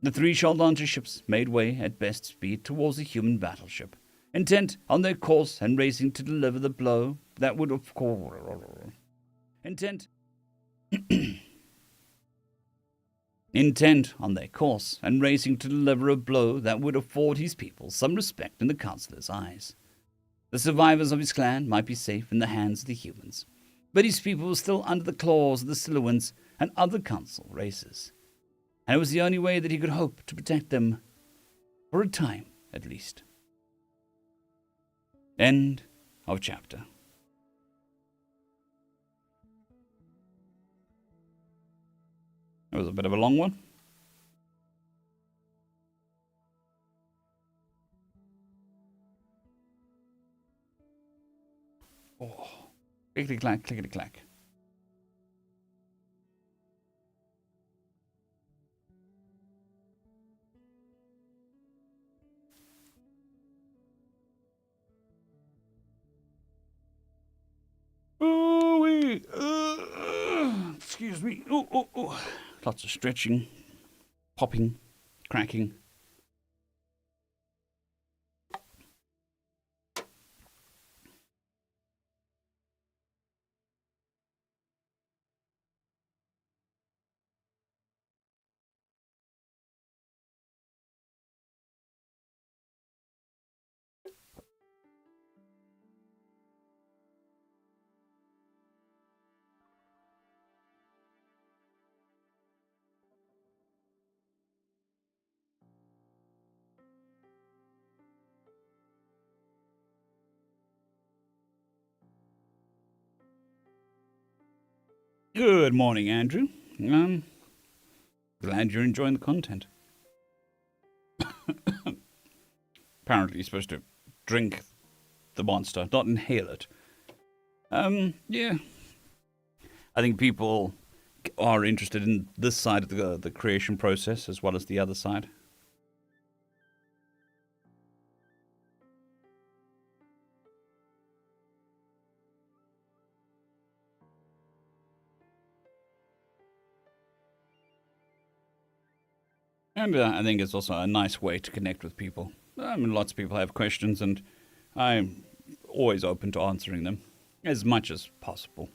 A: The three Shaldantra ships made way at best speed towards a human battleship, intent on their course and racing to deliver the blow that would of course intent on their course and racing to deliver a blow that would afford his people some respect in the councillor's eyes. The survivors of his clan might be safe in the hands of the humans, but his people were still under the claws of the Silhouans and other council races, and it was the only way that he could hope to protect them, for a time at least. End of chapter. It was a bit of a long one. Oh, clickety-clack, clickety-clack. Excuse me. Lots of stretching, popping, cracking. Good morning, Andrew. Glad you're enjoying the content. Apparently you're supposed to drink the monster, not inhale it. Yeah. I think people are interested in this side of the creation process as well as the other side. And I think it's also a nice way to connect with people. I mean, lots of people have questions, and I'm always open to answering them as much as possible.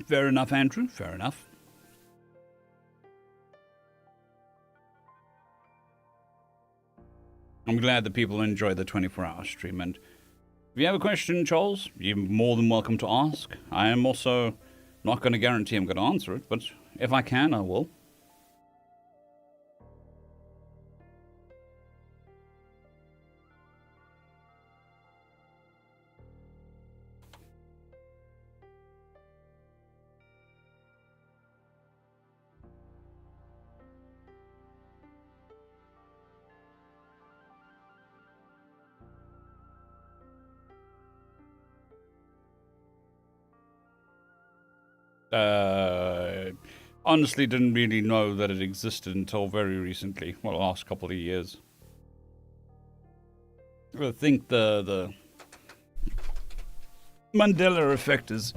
A: Fair enough, Andrew. Fair enough. I'm glad that people enjoy the 24-hour stream, and if you have a question, Charles, you're more than welcome to ask. I am also not going to guarantee I'm going to answer it, but if I can, I will. Honestly didn't really know that it existed until very recently. Well, the last couple of years. I think the Mandela effect is...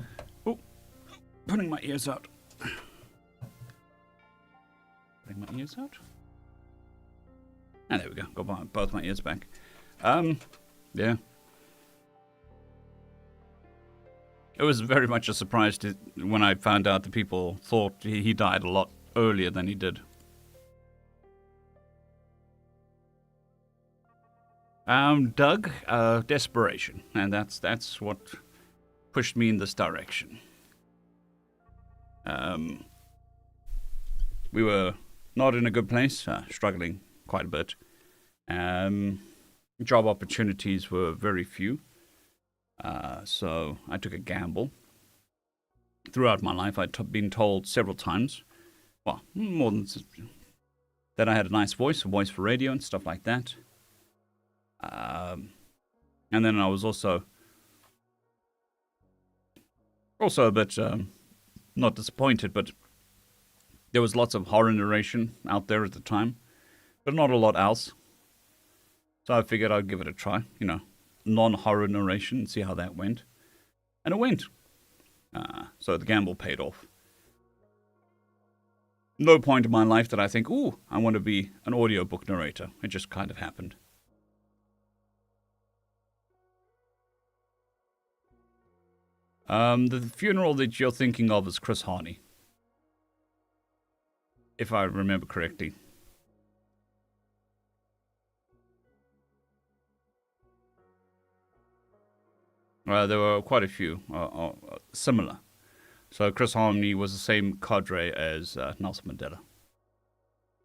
A: Oh, putting my ears out. Putting my ears out? And there we go. Got both my ears back. Yeah. It was very much a surprise when I found out that people thought he died a lot earlier than he did. Doug, desperation, and that's what pushed me in this direction. We were not in a good place, struggling quite a bit. Job opportunities were very few. So I took a gamble. Throughout my life, I'd been told several times, well, more than that I had a nice voice, a voice for radio and stuff like that. And then I was also a bit not disappointed, but there was lots of horror narration out there at the time, but not a lot else. So I figured I'd give it a try, non-horror narration, and see how that went. And it went. So the gamble paid off. No point in my life that I think, ooh, I want to be an audiobook narrator. It just kind of happened. The funeral that you're thinking of is Chris Harney, if I remember correctly. There were quite a few similar. So Chris Harney was the same cadre as Nelson Mandela.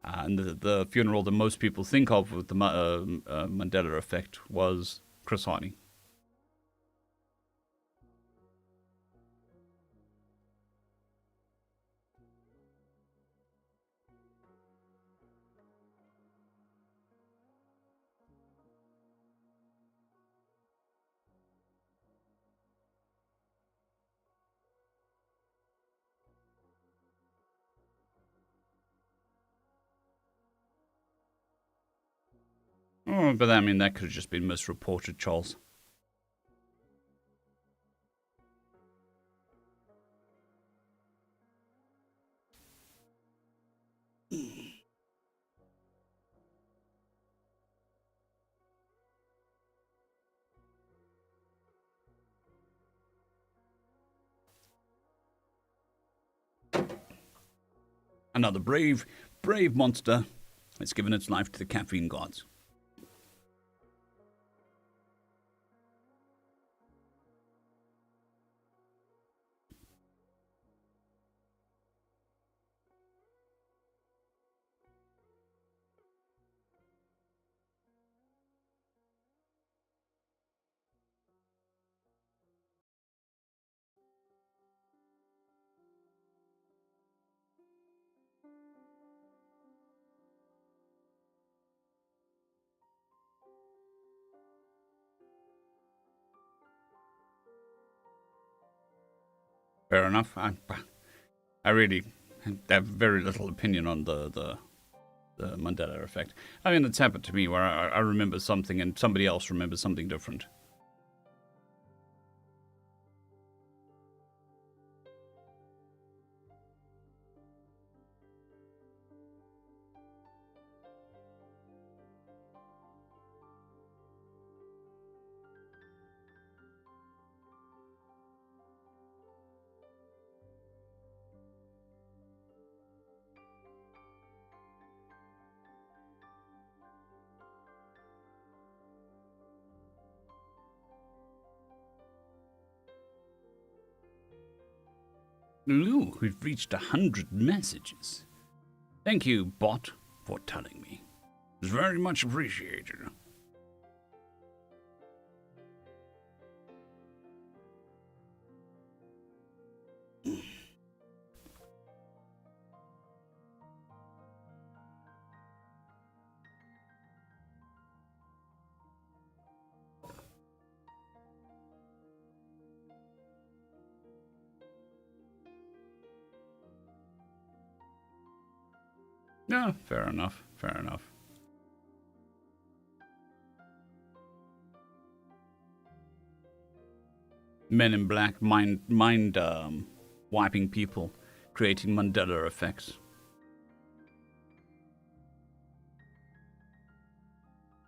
A: And the funeral that most people think of with the Mandela effect was Chris Harney. Oh, but I mean, that could have just been misreported, Charles. Another brave monster has given its life to the caffeine gods. Fair enough. I really have very little opinion on the Mandela effect. I mean, it's happened to me where I remember something and somebody else remembers something different. Ooh, we've reached 100 messages. Thank you, bot, for telling me. It's very much appreciated. Yeah, fair enough. Men in Black mind wiping people, creating Mandela effects.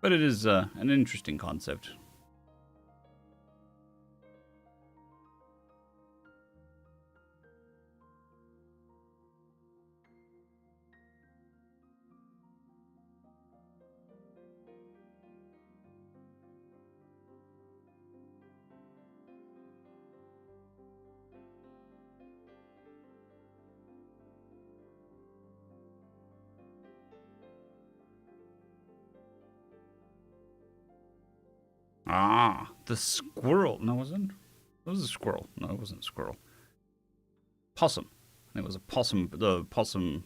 A: But it is an interesting concept. Ah, the squirrel. No, it wasn't. It was a squirrel. No, it wasn't a squirrel. Possum. It was a possum. The possum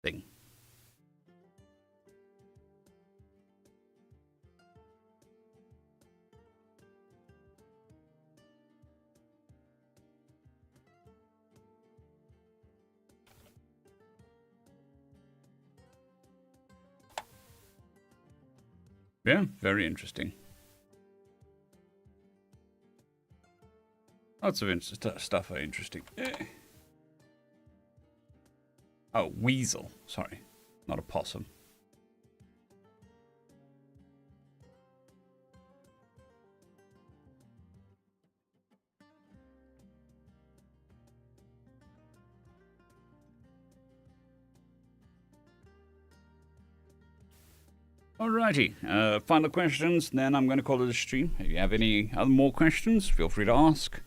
A: thing. Yeah, very interesting. Lots of stuff are interesting. Oh, weasel. Sorry, not a possum. Alrighty, final questions, then I'm going to call it a stream. If you have any other more questions, feel free to ask.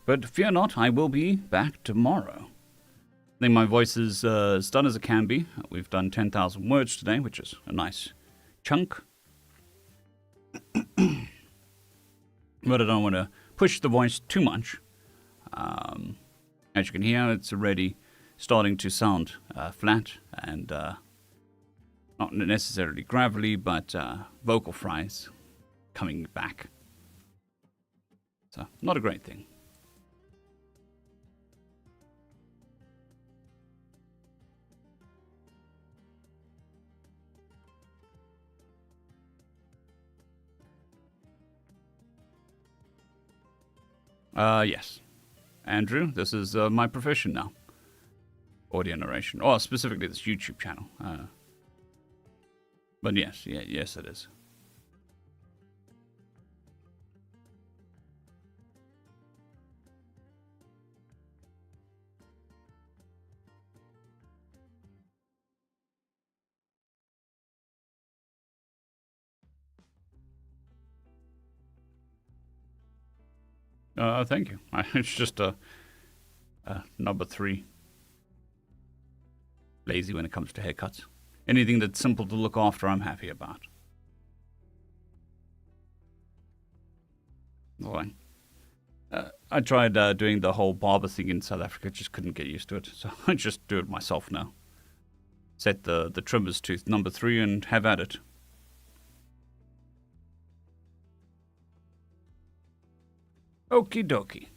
A: But fear not, I will be back tomorrow. I think my voice is as done as it can be. We've done 10,000 words today, which is a nice chunk. But I don't want to push the voice too much. As you can hear, it's already starting to sound flat and not necessarily gravelly, but vocal fries coming back. So, not a great thing. Yes. Andrew, this is my profession now. Audio narration. Or specifically this YouTube channel. But yes, yes it is. Thank you. It's just number 3. Lazy when it comes to haircuts. Anything that's simple to look after, I'm happy about. Fine. I tried doing the whole barber thing in South Africa, just couldn't get used to it, so I just do it myself now. Set the trimmer's tooth number 3 and have at it. Okie dokie.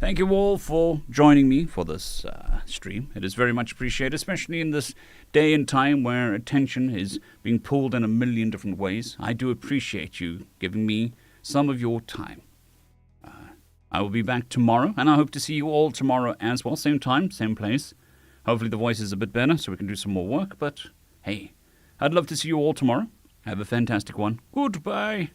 A: Thank you all for joining me for this stream. It is very much appreciated, especially in this day and time where attention is being pulled in a million different ways. I do appreciate you giving me some of your time. I will be back tomorrow, and I hope to see you all tomorrow as well. Same time, same place. Hopefully the voice is a bit better so we can do some more work, but hey, I'd love to see you all tomorrow. Have a fantastic one. Goodbye.